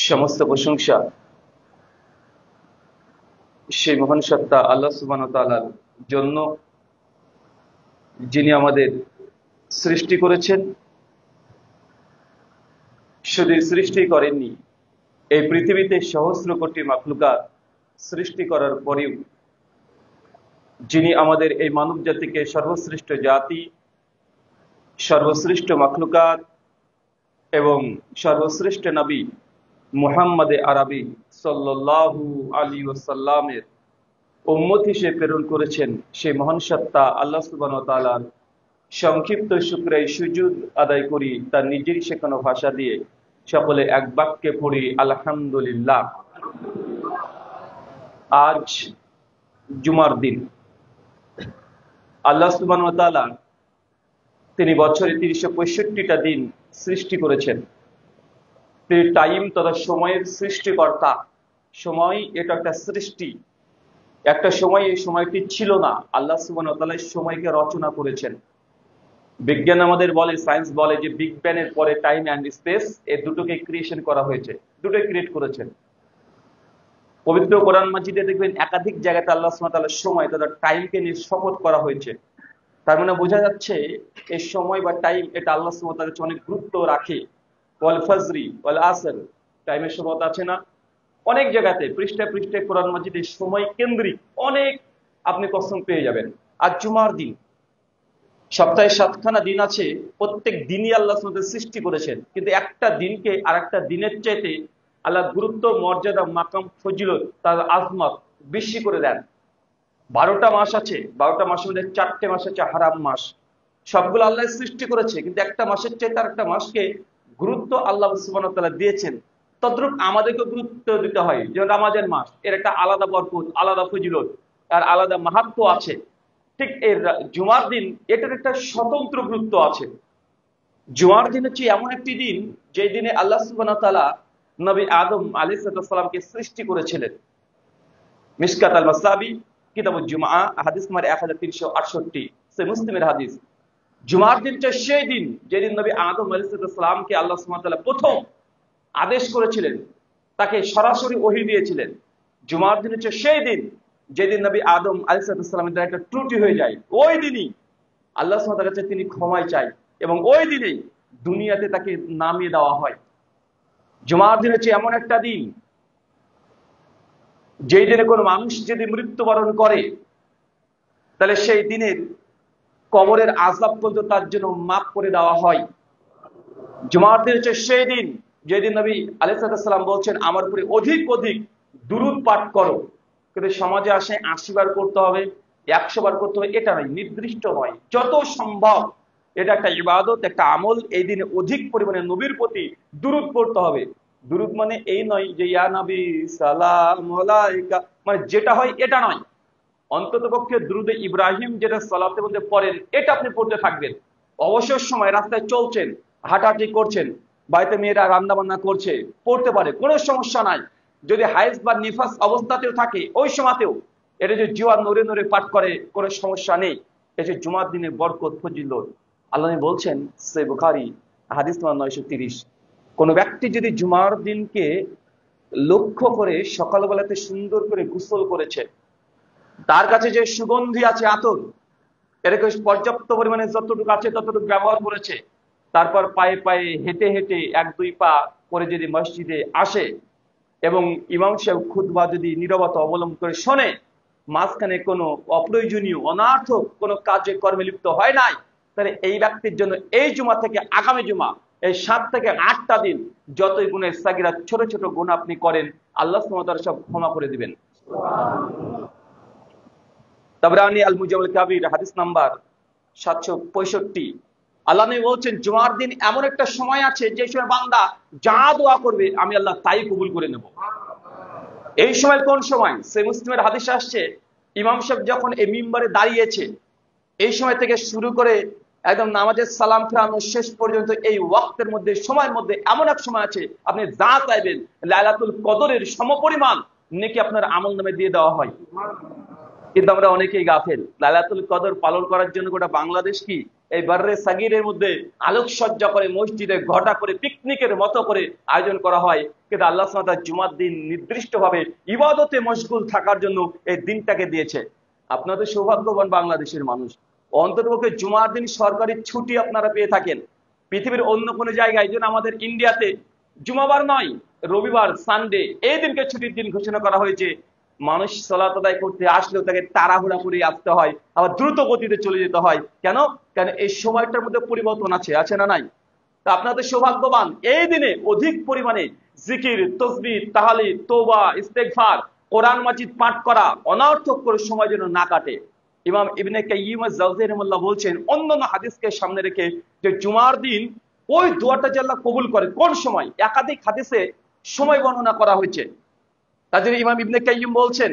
সমস্ত প্রশংসা সেই মহান সত্তা আল্লাহ সুবহানাহু ওয়া তাআলার জন্য, যিনি আমাদের সৃষ্টি করেছেন। শুধু সৃষ্টি করেননি, এই পৃথিবীতে সহস্র কোটি মাখলুকাত সৃষ্টি করার পরেও যিনি আমাদের এই মানব জাতিকে সর্বশ্রেষ্ঠ জাতি, সর্বশ্রেষ্ঠ মাখলুকাত এবং সর্বশ্রেষ্ঠ নবী মুহাম্মদে আরবি সাল্লাল্লাহু আলাইহি ওয়াসাল্লামের উম্মত হিসেবে প্রেরণ করেছেন, সেই মহান সত্তা আল্লাহ সুবহানাহু ওয়া তাআলার সংক্ষিপ্ত শুকরিয়া সুজুদ আদায় করি তার নিজের শেখানো ভাষা দিয়ে। সকলে এক বাক্যে পড়ি আলহামদুলিল্লাহ। আজ জুমার দিন। আল্লাহ সুবহানাহু ওয়া তাআলা তিনি বছরে ৩৬৫টা দিন সৃষ্টি করেছেন। তিনি টাইম তথা সময়ের সৃষ্টিকর্তা। সময় এটা একটা সৃষ্টি, একটা সময় এই সময়টি ছিল না, আল্লাহ সুবহানাহু ওয়া তাআলা সময়কে রচনা করেছেন। বিজ্ঞান আমাদের বলে, সায়েন্স বলে যে বিগ ব্যাংয়ের পরে টাইম অ্যান্ড স্পেস এই দুটোকে ক্রিয়েশন করা হয়েছে, দুটোই ক্রিয়েট করেছেন। পবিত্র কোরআন মাজিদে দেখবেন একাধিক জায়গাতে আল্লাহ সুবহানাহু ওয়া তাআলা সময় তথা টাইমকে নিয়ে শপথ করা হয়েছে। তার মানে বোঝা যাচ্ছে এই সময় বা টাইম এটা আল্লাহ সুবহানাহু ওয়া তাআলা অনেক গুরুত্ব রাখে। ওয়াল ফাজরি ওয়াল আসর, টাইমের শপথ আছে না? অনেক জায়গাতে পৃষ্ঠায় পৃষ্ঠায় কোরআন মাজিদে সময় কেন্দ্রিক অনেক আপনি কসম পেয়ে যাবেন। আজ জুমার দিন, সপ্তাহে 7খানা দিন আছে, প্রত্যেক দিনই আল্লাহ সুবহানাহু ওয়া তাআলা সৃষ্টি করেছেন, কিন্তু একটা দিনকে আর একটা দিনের চাইতে আল্লাহ গুরুত্ব, মর্যাদা, মাকাম, ফজিলত, তার আজমত বেশি করে দেন। 12টা মাস আছে, 12টা মাসের মধ্যে 4টে মাস আছে হারাম মাস। সবগুলো আল্লাহ সৃষ্টি করেছে, কিন্তু একটা মাসের চাইতে আর একটা মাসকে গুরুত্ব আল্লাহ সুবহানাহু ওয়া তাআলা দিয়েছেন। তদ্রূপ আমাদেরকে গুরুত্ব দিতে হয়। যেমন রমজান মাস, এর একটা আলাদা বরকত, আলাদা ফজিলত আর আলাদা মাহাত্ম্য আছে। ঠিক এর জুমার দিন এটার একটা স্বতন্ত্র গুরুত্ব আছে। জুমার দিন হচ্ছে এমন একটি দিন যে দিনে আল্লাহ সুবহানাহু ওয়া তাআলা নবী আদম আলাইহিস সালামকে সৃষ্টি করেছিলেন। মিশকাত আল মাসাবি কিতাবুল জুমআ হাদিস নম্বর 1368, সে মুসলিমের হাদিস। জুমার দিনটা সেই দিন যেদিন নবী আদম আলাইহিস সালামকে আল্লাহ সুবহানাহু ওয়া তাআলা প্রথম আদেশ করেছিলেন, তাকে সরাসরি ওহী দিয়েছিলেন। জুমার দিন হচ্ছে সেই দিন যেদিন নবী আদম আলাইহিস সালামের দ্বারা একটা ত্রুটি হয়ে যায়। ওই দিনই আল্লাহ সুবহানাহু ওয়া তাআলার কাছে তিনি ক্ষমাই চাই এবং ওই দিনেই দুনিয়াতে তাকে নামিয়ে দেওয়া হয়। জুমার দিন হচ্ছে এমন একটা দিন যেই দিনে কোনো মানুষ যদি মৃত্যুবরণ করে, তাহলে সেই দিনের কবরের আযাব পর্যন্ত তার জন্য মাফ করে দেওয়া হয়। জুমার দিন হচ্ছে সেই দিন যেদিন নবী আলাইহিস সালাম বলছেন আমার উপরে অধিক অধিক দুরূদ পাঠ করো। কিন্তু সমাজে আসে 80 বার করতে হবে, 100 বার করতে হবে, এটা নয়, নির্দিষ্ট নয়, যত সম্ভব। এটা একটা ইবাদত, একটা আমল। এই দিনে অধিক পরিমাণে নবীর প্রতি দুরূদ পড়তে হবে। দুরূদ মানে এই নয় যে ইয়া নবী সালাম আলাইকা, মানে যেটা হয় এটা নয়। অন্ততপক্ষে দুরূদে ইব্রাহিম যেটা সালাতের মধ্যে পড়েন এটা আপনি পড়তে থাকবেন। অবসর সময় রাস্তায় চলছেন, হাঁটাহাঁটি করছেন, বাড়িতে মেয়েরা রান্না বান্না করছে, পড়তে পারে, কোনো সমস্যা নাই। যদি হায়েজ বা নিফাস অবস্থাতেও থাকে ওই সময়তেও এটা যে জিওয়া নড়ে নড়ে পাঠ করে, কোনো সমস্যা নেই। এই যে জুমার দিনে বরকত, ফজিলত আল্লাহ বলছেন, সহিহ বুখারী হাদিস নম্বর 930, কোন ব্যক্তি যদি জুমার দিনকে লক্ষ্য করে সকালবেলাতে সুন্দর করে গোসল করেছে, তার কাছে যে সুগন্ধি আছে আতর, এটাকে পর্যাপ্ত পরিমাণে যতটুকু আছে ততটুকু ব্যবহার করেছে, তারপর পায়ে পায়ে হেঁটে হেঁটে 1-2 পা করে যদি মসজিদে আসে এবং ইমাম সাহেব খুতবা যদি নীরবতা অবলম্বন করে শোনে, মাঝখানে কোনো অপ্রয়োজনীয় অনার্থক কোনো কাজে কর্মে লিপ্ত হয় নাই, তাহলে এই ব্যক্তির জন্য এই জুমা থেকে আগামী জুমা, এই 7 থেকে 8টা দিন যতই গুনাহ সাগীরা ছোট ছোট গুনাহ আপনি করেন, আল্লাহ সুবহানাহু ওয়া তাআলা সব ক্ষমা করে দিবেন। তাবরানী আল মুজাম্মিল কাবীর হাদিস নাম্বার 765। আল্লাহ নবী বলছেন জুমার দিন এমন একটা সময় আছে যে সময় বান্দা যা দোয়া করবে আমি আল্লাহ তাই কবুল করে নেব। এই সময় কোন সময়? সহিহ মুসলিমের হাদিসে আসছে, ইমাম সাহেব যখন এই মিম্বারে দাঁড়িয়েছে, এই সময় থেকে শুরু করে একদম নামাজের সালাম ফেরানো শেষ পর্যন্ত এই ওয়াক্তের মধ্যে, সময়ের মধ্যে এমন এক সময় আছে আপনি যা চাইবেন লাইলাতুল কদরের সমপরিমাণ নেকি আপনার আমল নামে দিয়ে দেওয়া হয়। কিন্তু আমরা অনেকেই গাফেল। লাইলাতুল কদর পালন করার জন্য গোটা বাংলাদেশ কি এই বাররে সাগিরের মধ্যে আলোকসজ্জা করে, মসজিদে ঘটা করে, পিকনিকের মতো করে আয়োজন করা হয়। কিন্তু আল্লাহ সুবহানাহু ওয়া তাআলা জুমার দিন নির্দিষ্টভাবে ইবাদতে মশগুল থাকার জন্য এই দিনটাকে দিয়েছে। আপনাদের সৌভাগ্যবান বাংলাদেশের মানুষ, অন্ততপক্ষে জুমার দিন সরকারি ছুটি আপনারা পেয়ে থাকেন। পৃথিবীর অন্য কোনো জায়গায়, যেন আমাদের ইন্ডিয়াতে জুমাবার নয়, রবিবার, সানডে এই দিনকে ছুটির দিন ঘোষণা করা হয়েছে। মানুষ সালাত আদায় করতে আসলেও তাকে তাড়াহুড়া করে আসতে হয়, আবার দ্রুত গতিতে চলে যেতে হয়। কেন? কেন এই সময়টার মধ্যে পরিবর্তন আছে না নাই? তা আপনাদের সৌভাগ্যবান, এই দিনে অধিক পরিমাণে জিকির, তসবিহ, তাহলিল, তওবা, ইস্তেগফার, কোরআন মাজিদ পাঠ করা, অনর্থক করে সময় যেন না কাটে। ইমাম ইবনে কাইয়িম আজ-জাওজিয়্যি রাহিমাহুল্লাহ বলছেন অন্যান্য হাদিসকে সামনে রেখে যে জুমার দিন ওই দোয়াটা যে আল্লাহ কবুল করে কোন সময়, একাধিক হাদিসে সময় বর্ণনা করা হয়েছে। তাদের ইমাম ইবনে কাইয়িম বলছেন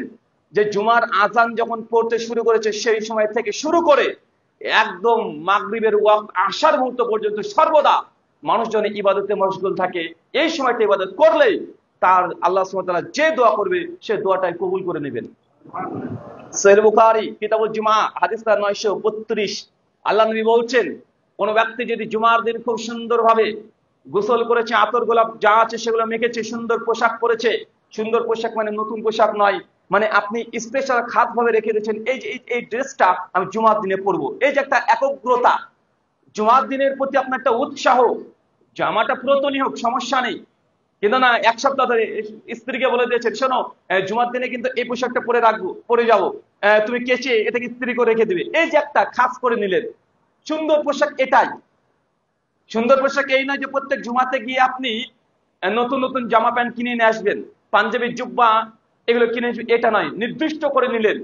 যে জুমার আজান যখন পড়তে শুরু করেছে সেই সময় থেকে শুরু করে একদম মাগরিবের ওয়াক্ত আসার মুহূর্ত পর্যন্ত সর্বদা মানুষজন ইবাদতে মশগুল থাকে। এই সময়টা ইবাদত করলেই তার আল্লাহ সুবহানাহু ওয়া তাআলা যে দোয়া করবে সে দোয়াটাই কবুল করে নেবেন। সহিহ বুখারী কিতাবুল জুমা হাদিস 932, আল্লাহ নবী বলছেন কোন ব্যক্তি যদি জুমার দিন খুব সুন্দরভাবে গোসল করেছে, আতর গোলাপ যা আছে সেগুলো মেখেছে, সুন্দর পোশাক পরেছে, সুন্দর পোশাক মানে নতুন পোশাক নয়, মানে আপনি স্পেশাল খাস ভাবে রেখে দিয়েছেন এই যে এই ড্রেসটা আমি জুমার দিনে পরবো, এই যে একটা একগ্রতা, জুমার দিনের প্রতি আপনার একটা উৎসাহ, জামাটা পুরাতনই হোক সমস্যা নেই, কিন্তু না এক সপ্তাহ ধরে স্ত্রীকে বলে দিয়েছেন শোনো জুমার দিনে কিন্তু এই পোশাকটা পরে রাখবো, পরে যাবো, তুমি কেচে এটাকে ইস্ত্রি করে রেখে দিবে, এই যে একটা খাস করে নিলেন। সুন্দর পোশাক এটাই, সুন্দর পোশাক এই নয় যে প্রত্যেক জুমাতে গিয়ে আপনি নতুন নতুন জামা প্যান্ট কিনে নিয়ে আসবেন, পাঞ্জাবি জুব্বা এগুলো কিনে আসবেন, এটা নয়, নির্দিষ্ট করে নিলেন।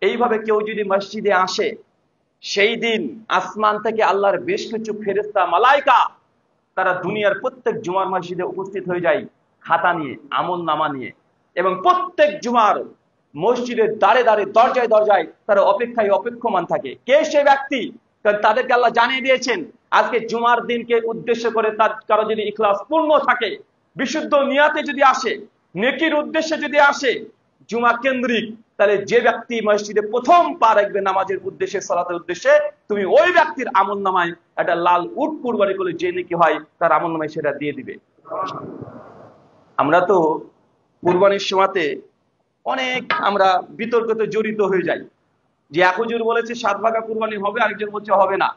এইভাবে কেউ যদি মসজিদে আসে সেই দিন আসমান থেকে আল্লাহর বেশ কিছু ফেরেশতা মালাইকা তারা দুনিয়ার প্রত্যেক জুমার মসজিদে উপস্থিত হয়ে যায় খাতা নিয়ে, আমল নামা নিয়ে, এবং প্রত্যেক জুমার মসজিদের দ্বারে দ্বারে দরজায় দরজায় তারা অপেক্ষায় অপেক্ষমান থাকে। কে সে ব্যক্তি? কারণ তাদেরকে আল্লাহ জানিয়ে দিয়েছেন আজকে জুমার দিনকে উদ্দেশ্য করে তার কারো যদি ইখলাস পূর্ণ থাকে, বিশুদ্ধ নিয়াতে যদি আসে, নেকির উদ্দেশ্যে যদি আসে জুমা কেন্দ্রিক, তাহলে যে ব্যক্তি মসজিদে প্রথম পা রাখবে নামাজের উদ্দেশ্যে, সালাতের উদ্দেশ্যে, তুমি ওই ব্যক্তির আমল নামায় একটা লাল উট কুরবানি করলে যে নাকি হয় তার আমল নামায় সেটা দিয়ে দিবে। আমরা তো কুরবানির সময়তে অনেক আমরা বিতর্কতে জড়িত হয়ে যাই যে এক হুজুর বলেছে 7 ভাগা কুরবানি হবে, আরেকজন বলছে হবে না।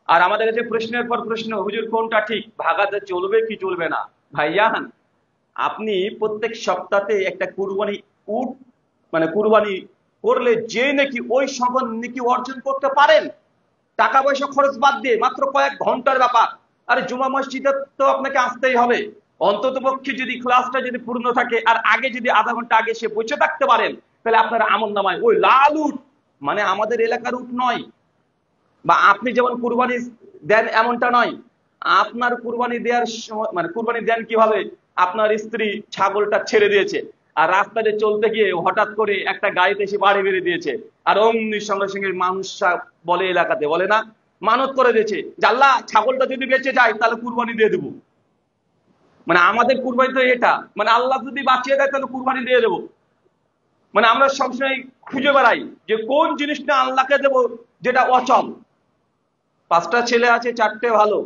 আর আমাদের কাছে প্রশ্নের পর প্রশ্ন, হুজুর কোনটা ঠিক, ভাগাতে চলবে কি চলবে না? ভাইয়ান, আপনি প্রত্যেক সপ্তাহে একটা কুরবানি উট মানে কুরবানি করলে যে নাকি ওই সংখ্যক নাকি অর্জন করতে পারেন, টাকা পয়সা খরচ বাদ দিয়ে মাত্র কয়েক ঘন্টার ব্যাপার। আরে জুমা মসজিদে তো আপনাকে আসতেই হবে, অন্তত পক্ষে যদি ক্লাসটা যদি পূর্ণ থাকে আর আগে যদি আধা ঘন্টা আগে সে বসে থাকতে পারেন, তাহলে আপনার আমল নামায় ওই লাল উট মানে আমাদের এলাকার উট নয়, বা আপনি যেমন কুরবানি দেন এমনটা নয়। আপনার কুরবানি দেওয়ার মানে কুরবানি দেন কিভাবে? আপনার স্ত্রী ছাগলটা ছেড়ে দিয়েছে আর রাস্তাতে চলতে গিয়ে হঠাৎ করে একটা গাড়িতে এসে বাড়ি মেরে দিয়েছে, আর অমনি সঙ্গে সঙ্গে মানুষ বলে, এলাকাতে বলে না, মানত করে দিয়েছে যে আল্লাহ ছাগলটা যদি বেঁচে যায় তাহলে কুরবানি দিয়ে দেবো। মানে আমাদের কুরবানি তো এটা, মানে আল্লাহ যদি বাঁচিয়ে দেয় তাহলে কুরবানি দিয়ে দেবো। মানে আমরা সবসময় খুঁজে বেড়াই যে কোন জিনিসটা আল্লাহকে দেবো যেটা অচল। 5টা ছেলে আছে, 4টে ভালো,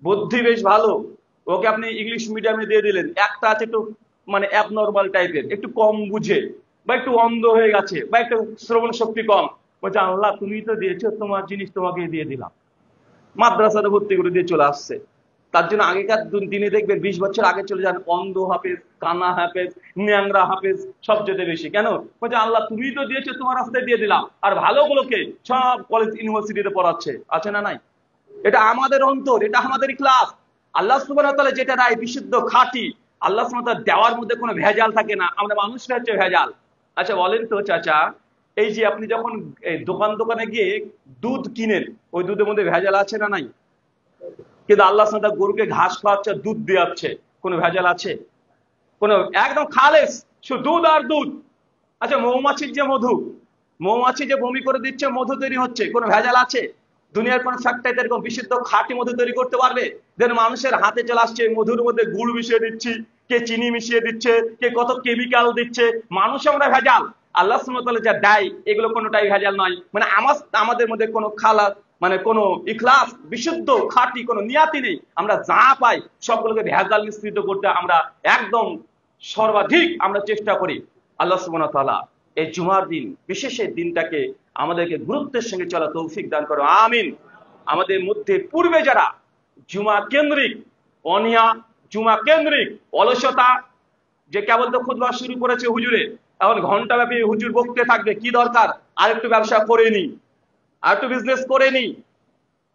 বুদ্ধি বেশ ভালো, ওকে আপনি ইংলিশ মিডিয়ামে দিয়ে দিলেন। একটা আছে একটু মানে অ্যাবনর্মাল টাইপের, একটু কম বুঝে, বা একটু অন্ধ হয়ে গেছে, বা একটু শ্রবণ শক্তি কম, বলছে আল্লাহ তুমি তো দিয়েছো, তোমার জিনিস তোমাকে দিয়ে দিলাম, মাদ্রাসাতে ভর্তি করে দিয়ে চলে আসছে। তার জন্য আগেকার দিনে দেখবেন 20 বছর আগে চলে যান, অন্ধ হাফেজ, কানা হাফেজ, ন্যাংরা হাফেজ সব যেতে বেশি। কেন? বলছে আল্লাহ তুমি তো দিয়েছো, তোমার রাস্তায় দিয়ে দিলাম, আর ভালোগুলোকে সব কলেজ ইউনিভার্সিটিতে পড়াচ্ছে। আছে না নাই? এটা আমাদের অন্তর, এটা আমাদের ক্লাস। আল্লাহ সুবহানাহু ওয়া তাআলা যেটা রায় বিশুদ্ধ খাঁটি, আল্লাহ সুবহানাহু ওয়া তাআলা দেওয়ার মধ্যে কোনো ভেজাল থাকে না, আমরা মানুষরা হচ্ছে ভেজাল। আচ্ছা বলেন তো চাচা, এই যে আপনি যখন দোকানে গিয়ে দুধ কিনেন, ওই দুধের মধ্যে ভেজাল আছে না নাই? কিন্তু আল্লাহ সুবহানাহু ওয়া তাআলা গরুকে ঘাস খাওয়াচ্ছে, দুধ দিয়াচ্ছে, কোনো ভেজাল আছে? কোনো একদম খালেস, শুধু দুধ আর দুধ। আচ্ছা মৌমাছির যে মধু, মৌমাছি যে বমি করে দিচ্ছে, মধু তৈরি হচ্ছে, কোনো ভেজাল আছে? দুনিয়ার কোন ফ্যাক্টরি এরকম বিশুদ্ধ খাঁটি মধু তৈরি করতে পারবে? যেন মানুষের হাতে চলে আসছে, মধুর মধ্যে গুড় মিশিয়ে দিচ্ছি, কে চিনি মিশিয়ে দিচ্ছে, কে কত কেমিক্যাল দিচ্ছে, মানুষ আমরা ভেজাল। আল্লাহ সুবহানাহু ওয়া তাআলা যা দেয় এগুলো কোনোটাই ভেজাল নয়। মানে আমাদের মধ্যে কোনো খালাস মানে কোনো ইখলাস বিশুদ্ধ খাঁটি কোনো নিয়াতি নেই। আমরা যা পাই সবগুলোকে ভেজাল মিশ্রিত করতে আমরা একদম সর্বাধিক আমরা চেষ্টা করি। আল্লাহ সুবহানাহু ওয়া তাআলা এই জুমার দিন বিশেষ এই দিনটাকে আমাদেরকে গুরুত্বের সঙ্গে চলা তৌফিক দান করো, আমিন। আমাদের মধ্যে পূর্বে যারা জুমা কেন্দ্রিক অনিয়া, জুমা কেন্দ্রিক অলসতা, যে কেবল তো খুতবা শুরু করেছে হুজুরে, এখন ঘন্টা ব্যাপী হুজুর বকতে থাকবে, কি দরকার আর একটু ব্যবসা করে নি, আর একটু বিজনেস করে নি,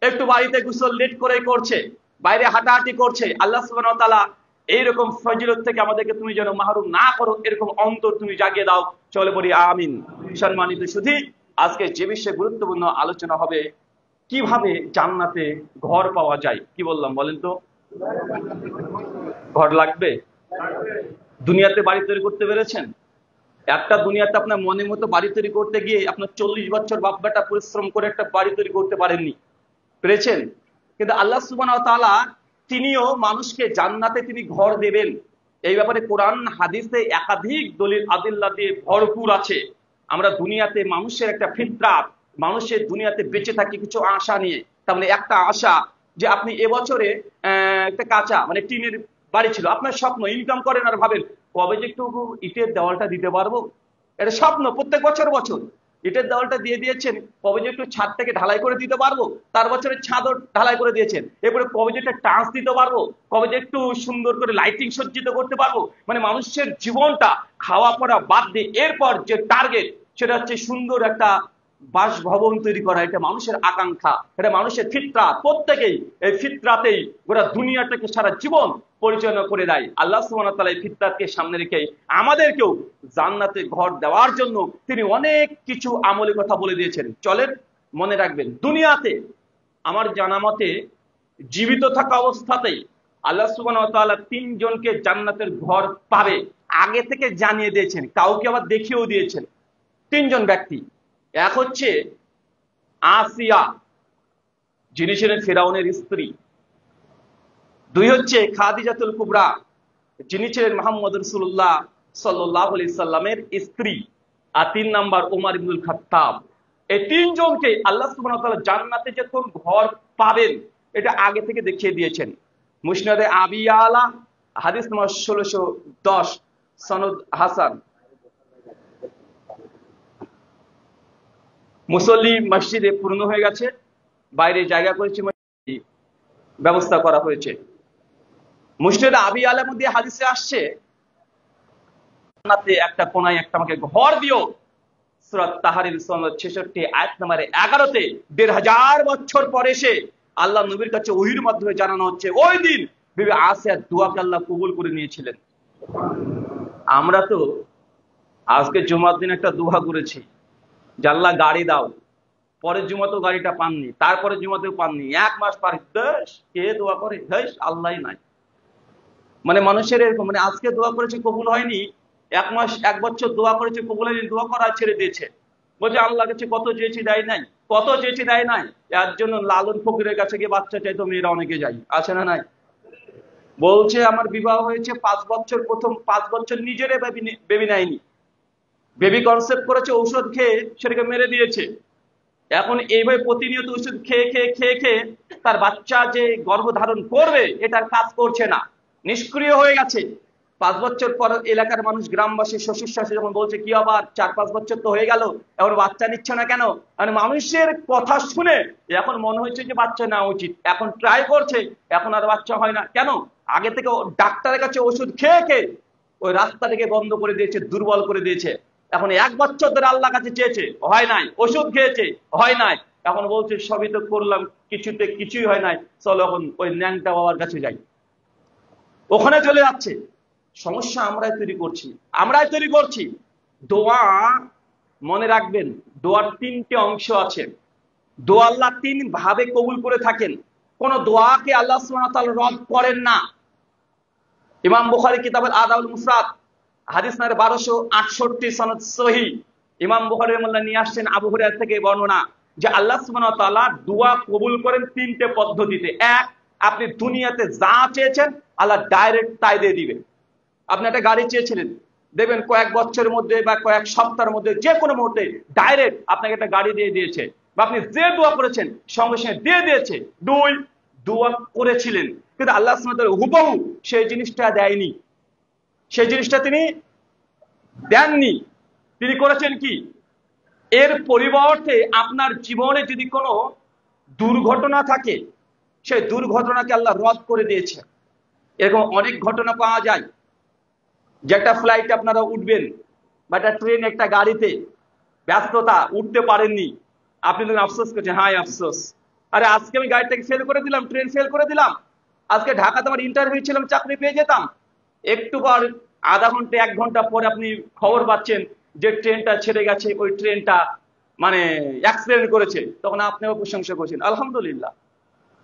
একটু বাড়িতে গোসল লেট করে করছে, বাইরে হাঁটাহাঁটি করছে। আল্লাহ সুবহানাহু ওয়া তাআলা এইরকম ফজিলত থেকে আমাদেরকে তুমি যেন মাহরুম না করো, এরকম অন্তর তুমি জাগিয়ে দাও। চলে বলি আমিন। সম্মানিত সুধী, আজকে যে বিষয়ে গুরুত্বপূর্ণ আলোচনা হবে কিভাবে জান্নাতে ঘর পাওয়া যায়। কি বললাম বলেন তো? ঘর লাগবে। দুনিয়াতে বাড়ি তৈরি করতে পেরেছেন? একটা দুনিয়াতে আপনার মনের মতো বাড়ি তৈরি করতে গিয়ে আপনার 40 বছর বাপ বেটা পরিশ্রম করে একটা বাড়ি তৈরি করতে পারেননি, পেরেছেন? কিন্তু আল্লাহ সুবহানাহু ওয়া তাআলা তিনিও মানুষকে জান্নাতে তিনি ঘর দেবেন। এই ব্যাপারে কোরআন হাদিসে একাধিক দলিল আদিল্লাহ দিয়ে ভরপুর আছে। আমরা দুনিয়াতে মানুষের একটা ফিতরাত, মানুষের দুনিয়াতে বেঁচে থাকি কিছু আশা নিয়ে। তার মানে একটা আশা যে আপনি এবছরে একটা কাঁচা মানে টিনের বাড়ি ছিল, আপনার স্বপ্ন, ইনকাম করেন আর ভাবেন কবে যে একটু ইটের দেওয়ালটা দিতে পারবো। এটা স্বপ্ন, প্রত্যেক বছর বছর ইটের দেওয়ালটা দিয়ে দিয়েছেন, কবে যে একটু ছাদটাকে ঢালাই করে দিতে পারবো, তার বছরে ছাদও ঢালাই করে দিয়েছেন, এরপরে কবে যে একটা টাচ দিতে পারবো, কবে যে একটু সুন্দর করে লাইটিং সজ্জিত করতে পারবো। মানে মানুষের জীবনটা খাওয়া পড়া বাদ দিয়ে এরপর যে টার্গেট সেটা হচ্ছে সুন্দর একটা বাসভবন তৈরি করা। এটা মানুষের আকাঙ্ক্ষা, এটা মানুষের ফিতরাত। প্রত্যেকেই এই ফিতরাতেই গোটা দুনিয়াটাকে সারা জীবন পরিচালনা করে দেয়। আল্লাহ সুবহানাহু ওয়া তাআলা এই ফিতরাতকে সামনে রেখে আমাদেরকেও জান্নাতে ঘর দেওয়ার জন্য তিনি অনেক কিছু আমলে কথা বলে দিয়েছেন। চলেন মনে রাখবেন, দুনিয়াতে আমার জানা মতে জীবিত থাকা অবস্থাতেই আল্লাহ সুবহানাহু ওয়া তাআলা 3 জনকে জান্নাতের ঘর পাবে আগে থেকে জানিয়ে দিয়েছেন, কাউকে আবার দেখিয়েও দিয়েছেন। 3 জন ব্যক্তি, এক হচ্ছে আসিয়া, যিনি ছিলেন ফেরাউনের স্ত্রী। 2 হচ্ছে খাদিজাতুল কুবরা, যিনি ছিলেন মুহাম্মদ রাসূলুল্লাহ সাল্লাল্লাহু আলাইহি সাল্লামের স্ত্রী। আর 3 নাম্বার ওমর ইবনুল খাত্তাব। এই 3 জনকে আল্লাহ সুবহানাহু ওয়া তাআলা জান্নাতে যে কোন ঘর পাবেন এটা আগে থেকে দেখিয়ে দিয়েছেন। মুসনাদে আবি আলা হাদিস নম্বর 1610, সনদ হাসান। মুসল্লি মসজিদে পূর্ণ হয়ে গেছে, বাইরে জায়গা করেছে, ব্যবস্থা করা হয়েছে। মুসনাদে আবি আলার মধ্যে হাদিসে আসছে জান্নাতে একটা কোনায় একটা আমাকে ঘর দিও। সূরা তাহরিম সনদ 66 আয়াত নম্বর 11-তে 1500 বছর পরে এসে আল্লাহ নবীর কাছে ওহীর মাধ্যমে জানানো হচ্ছে ওই দিন বিবি আসিয়ার দোয়াকে আল্লাহ কবুল করে নিয়েছিলেন। আমরা তো আজকে জুমার দিন একটা দোয়া করেছি যে আল্লাহ গাড়ি দাও, পরের জুমাতেও গাড়িটা পাননি, তারপরে জুমাতেও পাননি, 1 মাস পার দেশ কে দোয়া করে, দেশ আল্লাহই নাই। মানে মানুষের এরকম, মানে আজকে দোয়া করেছে কবুল হয়নি, 1 মাস 1 বছর দোয়া করেছে কবুল হয়নি, দোয়া করা ছেড়ে দিয়েছে। বলছে আল্লাহ কাছে কত চেয়েছি দেয় নাই, কত চেয়েছি দেয় নাই। এর জন্য লালন ফকিরের কাছে গিয়ে বাচ্চা চাইতো মেয়েরা অনেকে যাই, আছে না নাই? বলছে আমার বিবাহ হয়েছে 5 বছর, প্রথম 5 বছর নিজের বেবি নেয়নি, বেবি কনসেপ্ট করেছে, ঔষধ খেয়ে সেটাকে মেরে দিয়েছে। এখন এইভাবে প্রতিনিয়ত ওষুধ খেয়ে খেয়ে খেয়ে খেয়ে তার বাচ্চা যে গর্ভধারণ করবে এটার কাজ করছে না, নিষ্ক্রিয় হয়ে গেছে। 5 বছর পর এলাকার মানুষ, গ্রামবাসী, শ্বশুর শাশুড়ি যখন বলছে কি আবার 4-5 বছর তো হয়ে গেল, এখন বাচ্চা নিচ্ছে না কেন? মানে মানুষের কথা শুনে এখন মনে হচ্ছে যে বাচ্চা নেওয়া উচিত, এখন ট্রাই করছে, এখন আর বাচ্চা হয় না কেন? আগে থেকে ডাক্তারের কাছে ওষুধ খেয়ে খেয়ে ওই রাস্তাটাকে বন্ধ করে দিয়েছে, দুর্বল করে দিয়েছে। এখন 1 বছর ধরে আল্লাহ কাছে চেয়েছে, হয় নাই, ওষুধ খেয়েছে, হয় নাই, এখন বলছে সবই তো করলাম, কিছুতে কিছুই হয় নাই, চলো এখন ওই ন্যাংটা বাবার কাছে যাই, ওখানে চলে যাচ্ছে। সমস্যা আমরাই তৈরি করছি, আমরাই তৈরি করছি। দোয়া মনে রাখবেন, দোয়ার 3টে অংশ আছে। দোয়া আল্লাহ 3 ভাবে কবুল করে থাকেন, কোন দোয়াকে আল্লাহ সুবহানাহু ওয়া তাআলা রদ করেন না। ইমাম বুখারী কিতাবুল আদাবুল মুফরাদ হাদিস নম্বর 1268 সনদ সহিহ, ইমাম বুখারী রাহিমাহুল্লাহ নিয়ে আসছেন আবু হুরায়রা থেকে বর্ণনা যে আল্লাহ সুবহানাহু ওয়া তাআলা দোয়া কবুল করেন 3টে পদ্ধতিতে। এক, আপনি দুনিয়াতে যা চেয়েছেন আল্লাহ ডাইরেক্ট তাই দিয়ে দিবেন। আপনি একটা গাড়ি চেয়েছিলেন, দেখবেন কয়েক বছরের মধ্যে বা কয়েক সপ্তাহের মধ্যে যে কোনো মুহূর্তে ডাইরেক্ট আপনাকে একটা গাড়ি দিয়ে দিয়েছে, বা আপনি যে দোয়া করেছেন সঙ্গে সঙ্গে দিয়ে দিয়েছে। দুই, দোয়া করেছিলেন কিন্তু আল্লাহ সুবহানাহু ওয়া তাআলা হুবহু সেই জিনিসটা দেয়নি, সেই জিনিসটা তিনি দেননি। তিনি করেছেন কি, এর পরিবর্তে আপনার জীবনে যদি কোনো দুর্ঘটনা থাকে, সেই দুর্ঘটনাকে আল্লাহ রদ করে দিয়েছে। এরকম অনেক ঘটনা পাওয়া যায় যে একটা ফ্লাইটে আপনারা উঠবেন বা একটা ট্রেন, একটা গাড়িতে ব্যস্ততা, উঠতে পারেননি, আপনি তখন আফসোস করছেন, হায় আফসোস, আরে আজকে আমি গাড়িটাকে ফেল করে দিলাম, ট্রেন ফেল করে দিলাম, আজকে ঢাকাতে আমার ইন্টারভিউ ছিলাম, চাকরি পেয়ে যেতাম। একটু পর আধা ঘন্টা 1 ঘন্টা পরে আপনি খবর পাচ্ছেন যে ট্রেনটা ছেড়ে গেছে, ওই ট্রেনটা মানে অ্যাক্সিডেন্ট করেছে, তখন আপনিও প্রশংসা করছেন, আলহামদুলিল্লাহ,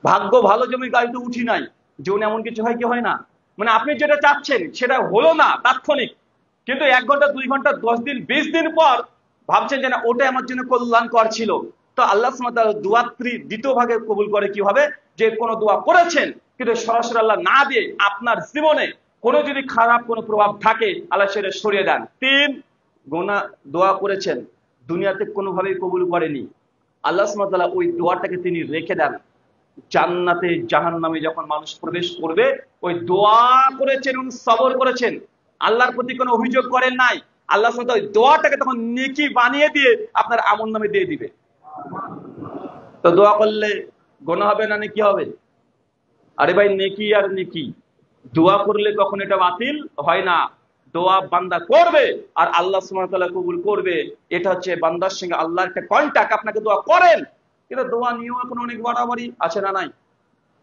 ভাগ্য ভালো যে আমি গাড়িতে উঠি নাই। জীবনে এমন কিছু হয় কি হয় না, মানে আপনি যেটা চাচ্ছেন সেটা হলো না তাৎক্ষণিক, কিন্তু 1 ঘন্টা 2 ঘন্টা 10 দিন 20 দিন পর ভাবছেন যে না, ওটা আমার জন্য কল্যাণকর ছিল। তো আল্লাহ সুবহানাহু ওয়া তাআলা দোয়া দ্বিতীয় ভাগে কবুল করে কিভাবে, যে কোনো দোয়া করেছেন কিন্তু সরাসরি আল্লাহ না দিয়ে আপনার জীবনে কোনো যদি খারাপ কোনো প্রভাব থাকে আল্লাহ সেটা সরিয়ে দেন। 3, দোয়া করেছেন দুনিয়াতে কোনোভাবেই কবুল করেনি, আল্লাহ সুবহানাহু ওয়া তাআলা ওই দোয়াটাকে তিনি রেখে দেন জান্নাতে। জাহান্নামে যখন মানুষ প্রবেশ করবে, ওই দোয়া করেছেন এবং সবর করেছেন, আল্লাহর প্রতি কোনো অভিযোগ করেন নাই, আল্লাহ সুবহানাহু ওয়া তাআলা ওই দোয়াটাকে তখন নেকি বানিয়ে দিয়ে আপনার আমলনামে দিয়ে দিবে। তো দোয়া করলে গুনাহ হবে না নেকি হবে? আরে ভাই, নেকি আর নেকি, দোয়া করলে কখন এটা বাতিল হয় না। দোয়া বান্দা করবে আর আল্লাহ সুবহানাহু ওয়া তাআলা কবুল করবে, এটা হচ্ছে বান্দার সঙ্গে আল্লাহর একটা কন্টাক্ট। আপনাকে দোয়া করেন, কিন্তু দোয়া নিয়েও এখন অনেক বাড়াবাড়ি আছে না নাই?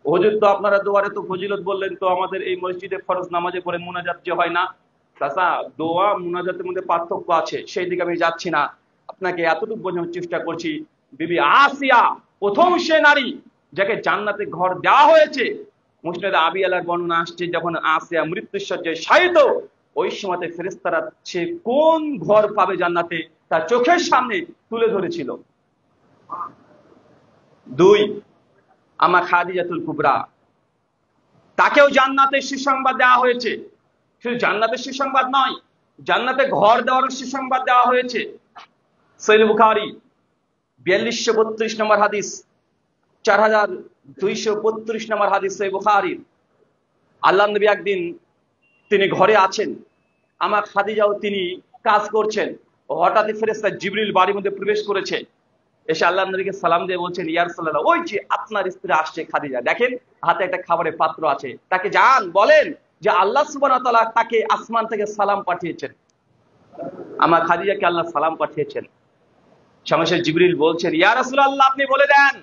হুজুর তো আপনারা দোয়ারে তো ফজিলত বললেন, তো আমাদের এই মসজিদে ফরজ নামাজে পড়ে মুনাজাত যে হয় না, চাচা দোয়া মুনাজাতের মধ্যে পার্থক্য আছে, সেই দিকে আমি যাচ্ছি না, আপনাকে এতটুকু বোঝানোর চেষ্টা করছি। বিবি আসিয়া প্রথম সে নারী যাকে জান্নাতে ঘর দেওয়া হয়েছে। মুসনাদে আবি আলার বর্ণনা আসছে, যখন আসিয়া মৃত্যুশয্যায় শায়িত, ওই সময়তে ফেরেশতারা সে কোন ঘর পাবে জান্নাতে তার চোখের সামনে তুলে ধরেছিল। 2, আমা খাদিজাতুল কুবরা, তাকেও জান্নাতের সুসংবাদ দেওয়া হয়েছে। শুধু জান্নাতের সুসংবাদ নয়, জান্নাতে ঘর দেওয়ার সুসংবাদ দেওয়া হয়েছে। সহিহ বুখারী 4232 নম্বর হাদিস, 4232 নম্বর হাদিস সহিহ বুখারী। আল্লাহর নবী একদিন তিনি ঘরে আছেন, আমা খাদিজাও তিনি কাজ করছেন, হঠাৎই ফেরেশতা জিবরিল বাড়ির মধ্যে প্রবেশ করেছে, এসে আল্লাহ নবীকে সালাম দিয়ে বলছেন, ইয়া রাসূলুল্লাহ, ওই যে আপনার স্ত্রী আসছে খাদিজা, দেখেন হাতে একটা খাবারের পাত্র আছে, তাকে যান বলেন যে আল্লাহ সুবহানাহু ওয়া তাআলা তাকে আসমান থেকে সালাম পাঠিয়েছেন, আমার খাদিজাকে আল্লাহ সালাম পাঠিয়েছেন। সঙ্গে সঙ্গে জিবরিল বলছেন, ইয়া রাসূলুল্লাহ, আপনি বলে দেন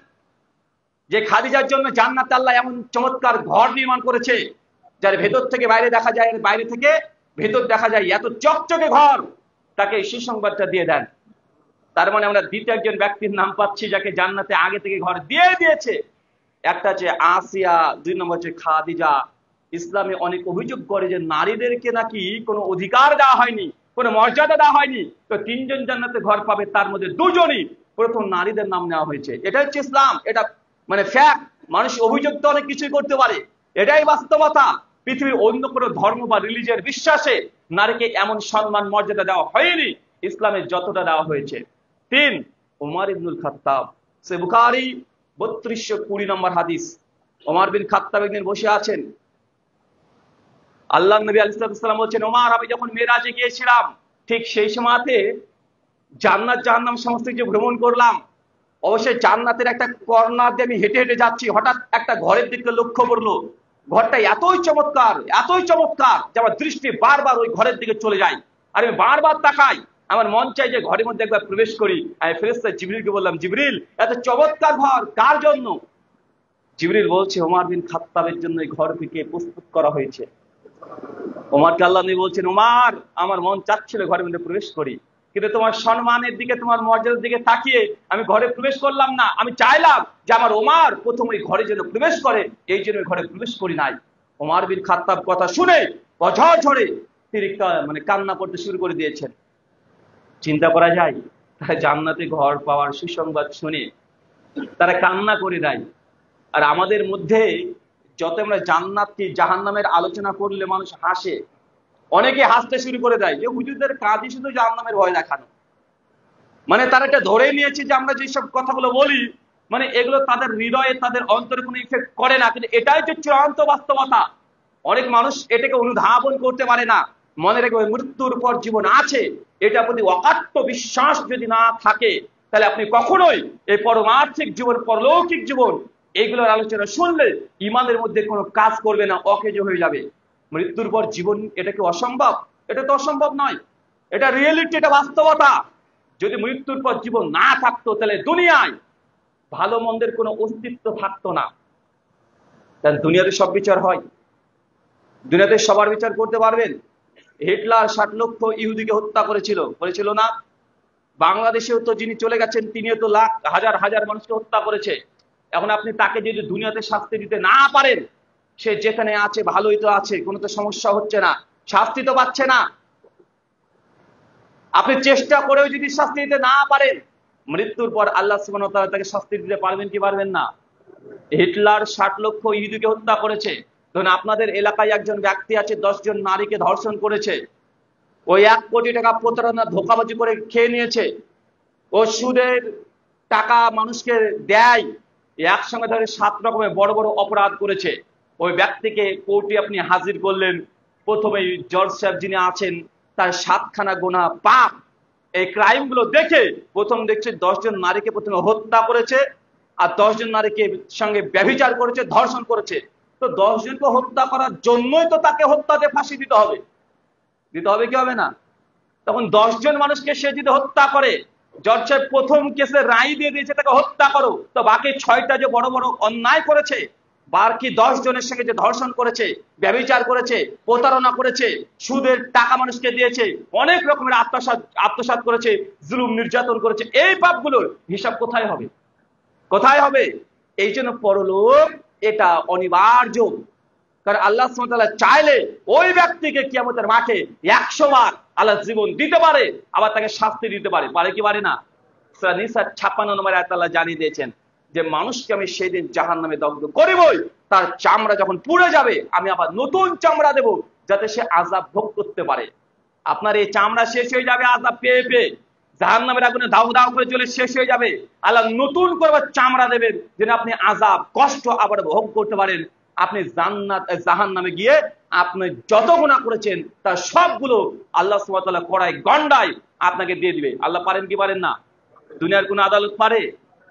যে খাদিজার জন্য জান্নাতে আল্লাহ এমন চমৎকার ঘর নির্মাণ করেছে, যার ভেতর থেকে বাইরে দেখা যায়, বাইরে থেকে ভেতর দেখা যায়, এত চকচকে ঘর, তাকে এই সুসংবাদটা দিয়ে দেন। তার মানে আমরা দ্বিতীয় একজন ব্যক্তির নাম পাচ্ছি যাকে জান্নাতে আগে থেকে ঘর দিয়ে দিয়েছে। একটা হচ্ছে আসিয়া, 2 নম্বর হচ্ছে খাদিজা। ইসলামে অনেক অভিযোগ করে যে নারীদেরকে নাকি কোনো অধিকার দেওয়া হয়নি, কোনো মর্যাদা দেওয়া হয়নি। তো 3 জন জান্নাতে ঘর পাবে, তার মধ্যে 2 জনই প্রথম নারীদের নাম নেওয়া হয়েছে। এটা হচ্ছে ইসলাম, এটা মানে ফ্যাক্ট। মানুষ অভিযোগ তো অনেক কিছুই করতে পারে, এটাই বাস্তবতা। পৃথিবীর অন্য কোনো ধর্ম বা রিলিজিয়ার বিশ্বাসে নারীকে এমন সম্মান মর্যাদা দেওয়া হয়নি ইসলামে যতটা দেওয়া হয়েছে। 3, ওমর ইবনুল খাত্তাব, সহিহ বুখারী 3220 নম্বর হাদিস। ওমর বিন খাত্তাব একদিন বসে আছেন, আল্লাহর নবী আলাইহিস সালাম বলছেন, ওমর, আমি যখন মেরাজে গিয়েছিলাম ঠিক সেই সময়তে জান্নাত জাহান্নাম সমস্ত কিছু ভ্রমণ করলাম। অবশ্যই জান্নাতের একটা কর্নার দিয়ে আমি হেঁটে হেঁটে যাচ্ছি, হঠাৎ একটা ঘরের দিকে লক্ষ্য করলো, ঘরটা এতই চমৎকার যে আমার দৃষ্টি বারবার ওই ঘরের দিকে চলে যায়, আর আমি বারবার তাকাই, আমার মন চাই যে ঘরের মধ্যে একবার প্রবেশ করি। আমি ফেরেশতা জিবরিলকে বললাম, জিবরিল, এত চমৎকার ঘর কার জন্য? জিবরিল বলছে, ওমর বিন খাত্তাবের জন্য এই ঘরটিকে প্রস্তুত করা হয়েছে। ওমরকে আল্লাহ নবী বলছেন, ওমর, আমার মন চাচ্ছিল ঘরের মধ্যে প্রবেশ করি, কিন্তু তোমার সম্মানের দিকে, তোমার মর্যাদার দিকে তাকিয়ে আমি ঘরে প্রবেশ করলাম না। আমি চাইলাম যে আমার ওমর প্রথম ওই ঘরে যেন প্রবেশ করে, এই জন্য ঘরে প্রবেশ করি নাই। ওমর বিন খাত্তাব কথা শুনে অঝর ঝরে তিনি মানে কান্না করতে শুরু করে দিয়েছেন। চিন্তা করা যায়, তারা জান্নাতে ঘর পাওয়ার সুসংবাদ শুনে তারা কান্না করে দেয়। আর আমাদের মধ্যে যত আমরা জান্নাত কি জাহান্নামের আলোচনা করলে মানুষ হাসে, অনেকে হাসতে শুরু করে দেয় যে হুজুরদের কাজই শুধু জাহান্নামের ভয় দেখানো। মানে তারা এটা ধরে নিয়েছে যে আমরা যেসব কথাগুলো বলি মানে এগুলো তাদের হৃদয়ে তাদের অন্তরে কোনো ইফেক্ট করে না, কিন্তু এটাই যে চূড়ান্ত বাস্তবতা। অনেক মানুষ এটাকে অনুধাবন করতে পারে না। মনে রেখে মৃত্যুর পর জীবন আছে, এটা প্রতি অকাট্য বিশ্বাস যদি না থাকে তাহলে আপনি কখনোই এই পরমার্থিক জীবন, পরলৌকিক জীবন এইগুলোর আলোচনা শুনলে ইমানের মধ্যে কোনো কাজ করবে না, অকেজ হয়ে যাবে। মৃত্যুর পর জীবন এটা কি অসম্ভব? এটা তো অসম্ভব নয়, এটা রিয়েলিটি, এটা বাস্তবতা। যদি মৃত্যুর পর জীবন না থাকতো তাহলে দুনিয়ায় ভালো মন্দের কোনো অস্তিত্ব থাকতো না। তাহলে দুনিয়াতে সব বিচার হয়, দুনিয়াতে সবার বিচার করতে পারবেন। হিটলার 60 লক্ষ ইহুদিকে হত্যা করেছিল না? বাংলাদেশেও তো যিনি চলে গেছেন তিনিও তো লাখ হাজার হাজার মানুষকে হত্যা করেছে। এখন আপনি তাকে যদি দুনিয়াতে শাস্তি দিতে না পারেন, সে যেখানে আছে ভালোই তো আছে, কোনো তো সমস্যা হচ্ছে না, শাস্তি তো পাচ্ছে না। আপনি চেষ্টা করেও যদি শাস্তি দিতে না পারেন, মৃত্যুর পর আল্লাহ সুবহানাহু ওয়া তাআলা তাকে শাস্তি দিতে পারবেন কি পারবেন না? হিটলার 60 লক্ষ ইহুদিকে হত্যা করেছে। ধরুন আপনাদের এলাকায় একজন ব্যক্তি আছে 10 জন নারীকে ধর্ষণ করেছে, ওই 1 কোটি টাকা প্রতারণা ধোঁকাবাজি করে খেয়ে নিয়েছে, ও সুদের টাকা মানুষকে দেয়, একসঙ্গে ধরে 7 রকমের বড় বড় অপরাধ করেছে। ওই ব্যক্তিকে কোর্টে আপনি হাজির করলেন, প্রথমেই জজ সাহেব যিনি আছেন তার 7খানা গোনা পাপ, এই ক্রাইম গুলো দেখে প্রথম দেখছে 10 জন নারীকে প্রথমে হত্যা করেছে, আর 10 জন নারীকে সঙ্গে ব্যভিচার করেছে, ধর্ষণ করেছে। তো 10 জনকে হত্যা করার জন্যই তো তাকে হত্যাতে ফাঁসি দিতে হবে, কি হবে না? তখন 10 জন মানুষকে সে যদি হত্যা করে, জজ সাহেব প্রথম কেসে রায় দিয়ে দিয়েছে তাকে হত্যা করো, তো বাকি 6টা যে বড় বড় অন্যায় করেছে, বাকি 10 জনের সঙ্গে যে ধর্ষণ করেছে, ব্যভিচার করেছে, প্রতারণা করেছে, সুদের টাকা মানুষকে দিয়েছে, অনেক রকমের আত্মসাৎ করেছে, জুলুম নির্যাতন করেছে, এই পাপগুলোর হিসাব কোথায় হবে? কোথায় হবে? এই জন্য পরলোক এটা অনিবার্য। কারণ আল্লাহ সুবহানাহু ওয়া তাআলা চাইলে ওই ব্যক্তিকে কিয়ামতের মাঠে 100 বার আল্লাহ জীবন দিতে পারে, আবার তাকে শাস্তি দিতে পারে। পারে কি পারে না? সূরা নিসা 56 নম্বর আয়াতে আল্লাহ জানিয়ে দিয়েছেন যে মানুষকে আমি সেই দিন জাহান্নামে দগ্ধ করিবই, তার চামড়া যখন পুড়ে যাবে আমি আবার নতুন চামড়া দেব যাতে সে আযাব ভোগ করতে পারে। আপনার এই চামড়া শেষ হয়ে যাবে আযাব পেয়ে পেয়ে, জাহান্নামের আগুনে দাউ দাউ করে জ্বলে শেষ হয়ে যাবে। আল্লাহ নতুন করে চামড়া দেবেন যেন আপনি আযাব কষ্ট আবার ভোগ করতে পারেন। আপনি জাহান্নামে গিয়ে আপনি যত গুনাহ করেছেন তার সবগুলো আল্লাহ সুবহানাহু ওয়া তাআলা কড়াই গন্ডায় আপনাকে দিয়ে দিবে। আল্লাহ পারেন কি পারেন না? দুনিয়ার কোন আদালত পারে?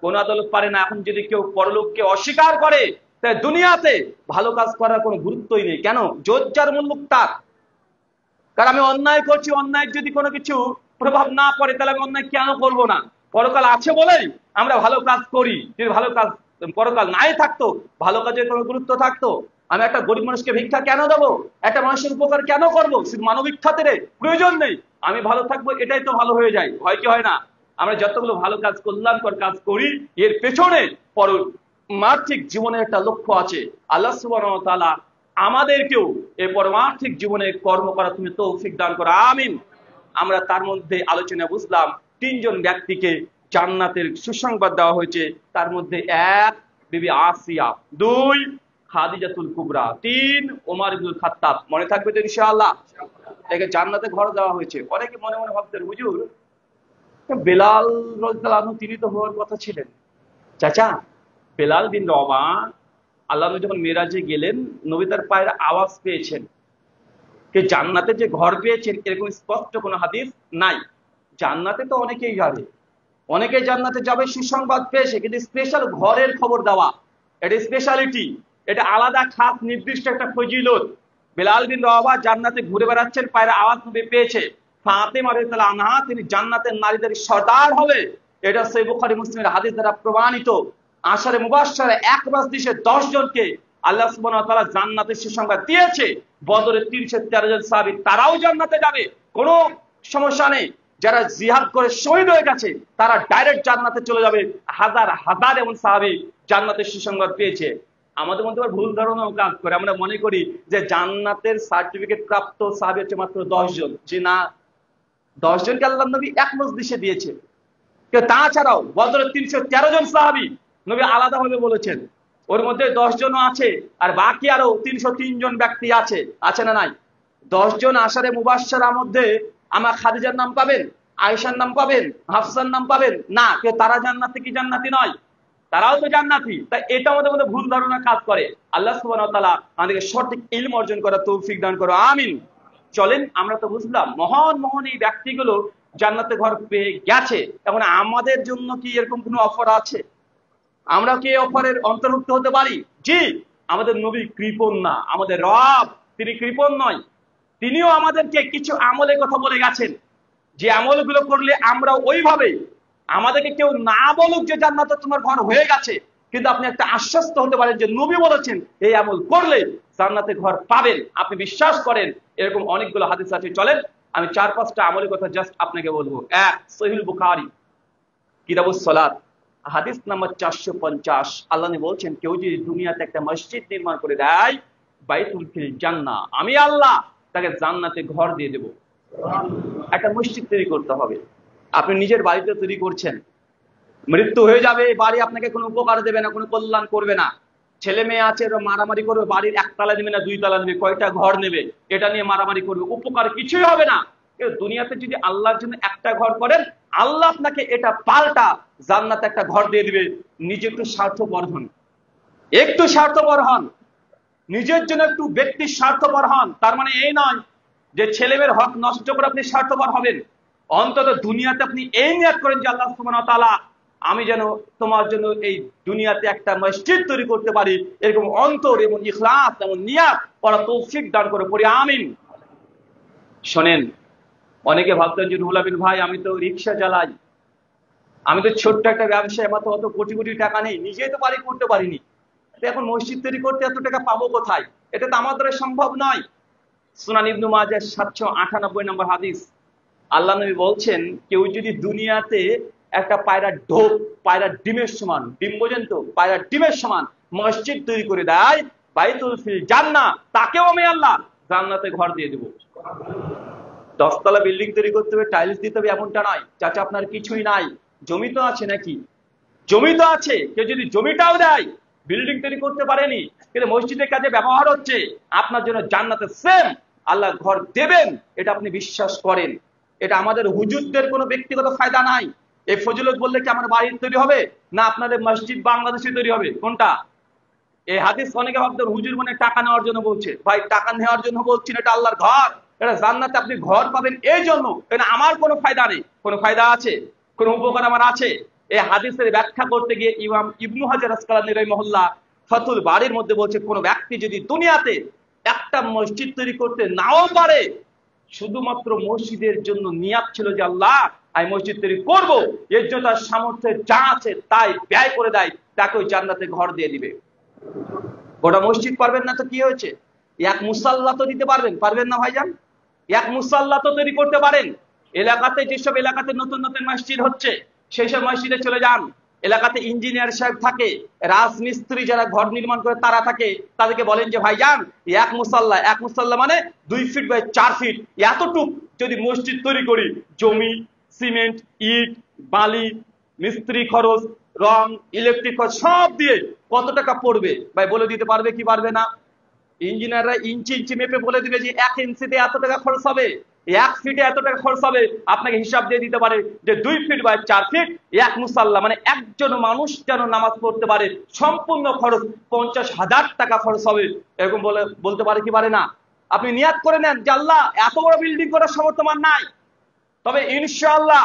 কোন আদালত পারে না। এখন যদি কেউ পরলোককে অস্বীকার করে তাই দুনিয়াতে ভালো কাজ করার কোনো গুরুত্বই নেই। কেন? জজ্জার মুলুক তার। কারণ আমি অন্যায় করছি, অন্যায় যদি কোনো কিছু প্রভাব না পড়ে তাহলে আমি অন্যায় কেন করব না? পরকাল আছে বলেই আমরা ভালো কাজ করি। যদি ভালো কাজ পরকাল নাই থাকতো, ভালো কাজের কোনো গুরুত্ব থাকতো? আমি একটা গরিব মানুষকে ভিক্ষা কেন দেবো? একটা মানুষের উপকার কেন করবো? শুধু মানবিক খাতিরে? প্রয়োজন নেই। আমি ভালো থাকবো এটাই তো ভালো হয়ে যায়, হয় কি হয় না? আমরা যতগুলো ভালো কাজ, কল্যাণকর কাজ করি এর পেছনে পরমার্থিক জীবনের একটা লক্ষ্য আছে। আল্লাহ সুবহানাহু ওয়া তাআলা আমাদেরকেও এই পরমার্থিক জীবনে কর্ম করা তুমি তৌফিক দান করো, আমিন। আমরা তার মধ্যে আলোচনা বুঝলাম 3 জন ব্যক্তিকে জান্নাতের সুসংবাদ দেওয়া হয়েছে। তার মধ্যে 1 বিবি আসিয়া, 2 খাদিজাতুল কুবরা, 3 ওমর ইবনুল খাত্তাব। মনে থাকবে তো ইনশাআল্লাহ? একে জান্নাতে ঘর দেওয়া হয়েছে। অনেকে মনে মনে ভাবতেন হুজুর বেলাল রাদিয়াল্লাহু আনহু তিনি তো হওয়ার কথা ছিলেন। চাচা, বেলাল বিন রবা আল্লাহ নবী যখন মেরাজে গেলেন নবী তার পায়ের আওয়াজ পেয়েছেন। কে জান্নাতে যে ঘর পেয়েছেন এরকম স্পষ্ট কোনো হাদিস নাই। জান্নাতে তো অনেকেই যাবে, অনেকেই জান্নাতে যাবে সুসংবাদ পেয়েছে, কিন্তু স্পেশাল ঘরের খবর দেওয়া এটা স্পেশালিটি, এটা আলাদা খাস নির্দিষ্ট একটা ফজিলত। বেলাল বিন রবা জান্নাতে ঘুরে বেড়াচ্ছেন, পায়ের আওয়াজ নবী পেয়েছে। ফাতেমা রাদিয়াল্লাহু আনহা তিনি জান্নাতের নারীদের সর্দার হবে, এটা সহিহ বুখারী মুসলিমের হাদিস দ্বারা প্রমাণিত। আশারে মুবাশশারা 1 মাসে 10 জনকে আল্লাহ সুবহানাহু ওয়া তাআলা জান্নাতের সুসংবাদ দিয়েছে। বদরের 313 জন সাহাবী তারাও জান্নাতে যাবে, কোনো সমস্যা নেই। যারা জিহাদ করে শহীদ হয়ে গেছে তারা ডাইরেক্ট জান্নাতে চলে যাবে। হাজার হাজার এমন সাহাবী জান্নাতের সুসংবাদ পেয়েছে। আমাদের মধ্যে ভুল ধারণাও কাজ করে, আমরা মনে করি যে জান্নাতের সার্টিফিকেট প্রাপ্ত সাহাবী হচ্ছে মাত্র 10 জন। জি না, 10 জনকে আল্লাহ নবী এক মজলিসে দিয়েছে। তাছাড়াও বদরের 313 জন সাহাবী নবী আলাদাভাবে বলেছেন, ওর মধ্যে 10 জনও আছে, আর বাকি আরো 303 জন ব্যক্তি আছে, আছে না নাই? 10 জন আশারে মুবাশশারার মধ্যে আমার খাদিজার নাম পাবেন, আয়েশার নাম পাবেন, হাফসার নাম পাবেন না? কেউ তারা জান্নাতি কি জান্নাতি নয়? তারাও তো জান্নাতি। তাই এটা আমাদের মধ্যে ভুল ধারণা কাজ করে। আল্লাহ সুবহানাহু ওয়া তাআলা আমাদেরকে সঠিক ইলম অর্জন করার তৌফিক দান করো, আমিন। চলেন, আমরা তো বুঝলাম মহান মহান এই ব্যক্তিগুলো জান্নাতে ঘর পেয়ে গেছে। এখন আমাদের জন্য কি এরকম কোনো অফার আছে? আমরা কি এই অফারের অন্তর্ভুক্ত হতে পারি? জি। আমাদের নবী কৃপণ না, আমাদের রব তিনি কৃপণ নয়। তিনিও আমাদেরকে কিছু আমলের কথা বলে গেছেন, যে আমলগুলো করলে আমরা ওইভাবে, আমাদেরকে কেউ না বলুক যে জান্নাতে তোমার ঘর হয়ে গেছে, কিন্তু আপনি একটা আশ্বস্ত হতে পারেন যে নবী বলেছেন এই আমল করলে জান্নাতে ঘর পাবেন, আপনি বিশ্বাস করেন। এরকম অনেকগুলো হাদিস আছে। চলেন আমি 4-5টা আমলের কথা জাস্ট আপনাকে বলবো। এক, সহিহ বুখারী কিতাবুস সালাত হাদিস নাম্বার 450। আল্লাহ বলছেন, কেউ যদি দুনিয়াতে একটা মসজিদ নির্মাণ করে দেয়, বাইতুল ফিল জান্নাহ, আমি আল্লাহ তাকে জান্নাতে ঘর দিয়ে দেব। একটা মসজিদ তৈরি করতে হবে। আপনি নিজের বাড়িতে তৈরি করছেন, মৃত্যু হয়ে যাবে, বাড়ি আপনাকে কোনো উপকার দেবে না, কোনো কল্যাণ করবে না। ছেলে মেয়ে আছে, মারামারি করবে, বাড়ির 1 তালা নেবে না 2 তালা নেবে, কয়টা ঘর নেবে, এটা নিয়ে মারামারি করবে, উপকার কিছুই হবে না। দুনিয়াতে যদি আল্লাহর জন্য একটা ঘর করেন, আল্লাহ আপনাকে এটা পাল্টা জান্নাতে একটা ঘর দিয়ে দিবে। নিজে একটু স্বার্থপর হন, একটু স্বার্থপর হন, নিজের জন্য একটু ব্যক্তির স্বার্থপর হন। তার মানে এই নয় যে ছেলেমেয়ের হক নষ্ট করে আপনি স্বার্থপর হবেন। অন্তত দুনিয়াতে আপনি এই নিয়াত করেন যে আল্লাহ সুবহানাহু ওয়া তাআলা আমি যেন তোমার জন্য এই দুনিয়াতে একটা মসজিদ তৈরি করতে পারি, এরকম অন্তর এবং ইখলাস এবং নিয়াত করা তৌফিক দান করে পড়ি, আমিন। শোনেন, অনেকে ভাবতেন যে রুহুল আমিন ভাই আমি তো রিক্সা চালাই, আমি তো ছোট্ট একটা ব্যবসায়, আমার তো অত কোটি কোটি টাকা নেই, নিজেই তো বাড়ি করতে পারিনি, এখন মসজিদ তৈরি করতে এত টাকা পাবো কোথায়? এটা তো আমার দ্বারা সম্ভব নয়। সুনান ইবনে মাজাহ 798 নম্বর হাদিস, আল্লাহ নবী বলছেন, কেউ যদি দুনিয়াতে একটা পায়রার ঢোক, পায়রার ডিমের সমান, ডিম বোঝেন তো, পায়রার ডিমের সমান মসজিদ তৈরি করে দেয়, বাইতুল ফিল জান্নাহ, তাকেও আমি আল্লাহ জান্নাতে ঘর দিয়ে দেব। 10 তলা বিল্ডিং তৈরি করতে হবে, টাইলস দিতে হবে এমনটা নয়। চাচা আপনার কিছুই নাই, জমি তো আছে নাকি? জমি তো আছে, কেউ যদি জমিটাও দেয়, বিল্ডিং তৈরি করতে পারেনি, কিন্তু মসজিদের কাজে ব্যবহার হচ্ছে, আপনার জন্য জান্নাতে সেম আল্লাহ ঘর দেবেন, এটা আপনি বিশ্বাস করেন। এটা আমাদের হুজুরদের কোনো ব্যক্তিগত ফায়দা নাই। এই ফজিলত বললে কি আমার বাড়ি তৈরি হবে না আপনাদের মসজিদ বাংলাদেশে তৈরি হবে? কোনটা? এই হাদিস অনেকে ভাবতেন হুজুর মানে টাকা নেওয়ার জন্য বলছে। ভাই টাকা নেওয়ার জন্য বলছি না, এটা আল্লাহর ঘর, এটা জান্নাতে আপনি ঘর পাবেন এই জন্য। এটা আমার কোনো ফায়দা নেই। কোনো ফায়দা আছে? কোনো উপকার আমার আছে? এই হাদিসের ব্যাখ্যা করতে গিয়ে ইমাম ইবনু হাজার আসকালানী রাহিমাহুল্লাহ ফাতুল বারীর মধ্যে বলছে, কোন ব্যক্তি যদি দুনিয়াতে একটা মসজিদ তৈরি করতে নাও পারে, শুধুমাত্র মসজিদের জন্য নিয়াত ছিল যে আল্লাহ আমি মসজিদ তৈরি করব, এর জন্য তার সামর্থ্যে যা আছে তাই ব্যয় করে দেয়, তাকে ওই জান্নাতে ঘর দিয়ে দিবে। গোটা মসজিদ পারবেন না তো কি হয়েছে? এক মুসাল্লা তো দিতে পারবেন, পারবেন না ভাইজান? এক মুসাল্লা তো তৈরি করতে পারেন। এলাকাতে যেসব এলাকাতে নতুন নতুন মসজিদ হচ্ছে, সেই সব মসজিদে চলে যান। এলাকাতে ইঞ্জিনিয়ার সাহেব থাকে, রাজমিস্ত্রি যারা ঘর নির্মাণ করে তারা থাকে, তাদেরকে বলেন যে ভাইজান এক মুসাল্লা মানে 2 ফিট বাই 4 ফিট এতটুক যদি মসজিদ তৈরি করি, জমি, সিমেন্ট, ইট, বালি, মিস্ত্রি খরচ, রং, ইলেকট্রিক খরচ সব দিয়ে কত টাকা পড়বে ভাই বলে দিতে পারবে কি পারবে না? ইঞ্জিনিয়াররা ইঞ্চি ইঞ্চি মেপে বলে দিবে যে 1 ইঞ্চিতে এত টাকা খরচ হবে, 1 ফিটে এত টাকা খরচ হবে। আপনাকে হিসাব দিয়ে দিতে পারে যে 2 ফিট বাই 4 ফিট এক মুসাল্লা মানে একজন মানুষ যেন নামাজ পড়তে পারে, সম্পূর্ণ খরচ 50,000 টাকা খরচ হবে, এরকম বলতে পারে কি পারে না? আপনি নিয়াত করে নেন যে আল্লাহ এত বড় বিল্ডিং করার সামর্থ্য আমার নাই, তবে ইনশাআল্লাহ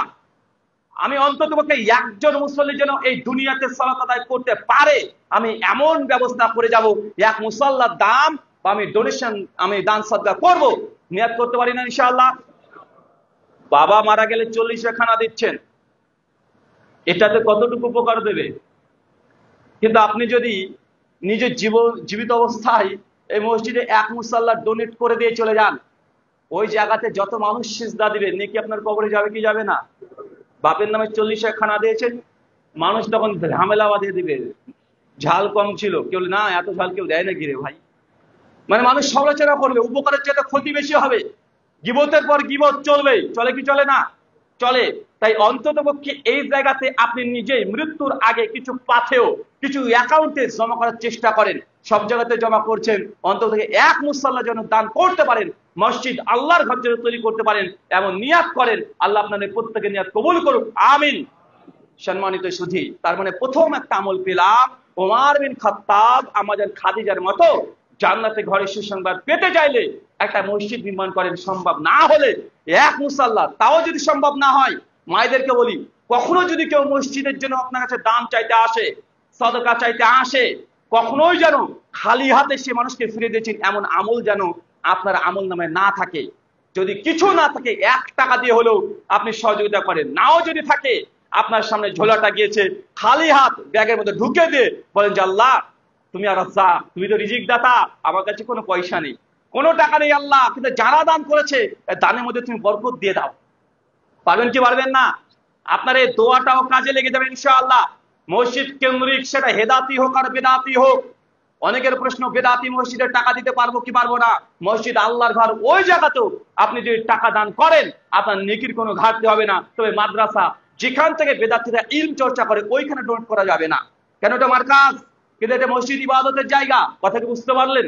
আমি অন্ততপক্ষে একজন মুসল্লি যেন এই দুনিয়াতে সালাত আদায় করতে পারে, আমি এমন ব্যবস্থা করে যাব, এক মুসাল্লার দাম বা আমি ডোনেশন, আমি দান সাদকা করব, নিয়াত করতে পারি না ইনশাআল্লাহ? বাবা মারা গেলে 40 খানা দিচ্ছেন, এটাতে কতটুকু উপকার দেবে? কিন্তু আপনি যদি নিজের জীবিত অবস্থায় এই মসজিদে এক মুসাল্লা ডোনেট করে দিয়ে চলে যান, ওই জায়গাতে যত মানুষ সিজদা দিবে নেকি আপনার কবরে যাবে কি যাবে না? বাপের নামে 40 খানা দিয়েছেন, মানুষ তখন ঝামেলা বাঁধিয়ে দিবে, ঝাল কম ছিল, কেউ না এত ঝাল কেউ দেয় না গিরে ভাই, মানে মানুষ সমালোচনা করবে, উপকারের চেয়ে ক্ষতি বেশি হবে, গীবতের পর গীবত চলবে, চলে কি চলে না? চলে। তাই অন্ততপক্ষে এই জায়গাতে আপনি নিজেই মৃত্যুর আগে কিছু পাথেও, কিছু অ্যাকাউন্টে জমা করার চেষ্টা করেন। সব জায়গাতে জমা করছেন, অন্তত থেকে এক মুসাল্লা যেন দান করতে পারেন, মসজিদ আল্লাহর ঘর যেন তৈরি করতে পারেন এমন নিয়াত করেন। আল্লাহ আপনাদের প্রত্যেকের নিয়াত কবুল করুক, আমিন। সম্মানিত সুধী, তার মানে প্রথম একটা আমল পেলাম, ওমর বিন খাত্তাব আমাদের খাদিজার মতো জান্নাতে ঘরে সুসংবাদ পেতে চাইলে একটা মসজিদ নির্মাণ করেন। সম্ভব না হলে এক মুসাল্লা, তাও যদি সম্ভব না হয়, মায়েদেরকে বলি, কখনো যদি কেউ মসজিদের জন্য আপনার কাছে দান চাইতে আসে, সদকা চাইতে আসে, কখনোই যেন খালি হাতে সে মানুষকে ফিরে দিয়েছেন এমন আমল যেন আপনার আমল নামে না থাকে। যদি কিছু না থাকে, 1 টাকা দিয়ে হলেও আপনি সহযোগিতা করেন। নাও যদি থাকে, আপনার সামনে ঝোলাটা গিয়েছে, খালি হাত ব্যাগের মধ্যে ঢুকে দিয়ে বলেন যে আল্লাহ তুমি আর রাজ্জাক, তুমি তো রিজিক দাতা, আমার কাছে কোনো পয়সা নেই, কোনো টাকা নেই আল্লাহ, কিন্তু যারা দান করেছে দানের মধ্যে তুমি বরকত দিয়ে দাও। পারবেন কি পারবেন না? আপনার এই দোয়াটাও কাজে লেগে যাবে ইনশাআল্লাহ। মসজিদ কেন্দ্রিক, সেটা হেদাতি হোক আর বেদাতি হোক। অনেকের প্রশ্ন, বেদাতি মসজিদে টাকা দিতে পারবো কি পারবো না? মসজিদ আল্লাহর ঘর, ওই জায়গাতেও আপনি যদি টাকা দান করেন আপনার নেকির কোনো ঘাটতি হবে না। তবে মাদ্রাসা, যেখান থেকে বেদাতিরা ইলম চর্চা করে, ওইখানে ডোনেট করা যাবে না। কেন? এটা মারকাজ, কিন্তু এটা মসজিদ ইবাদতের জায়গা। কথা কি বুঝতে পারলেন?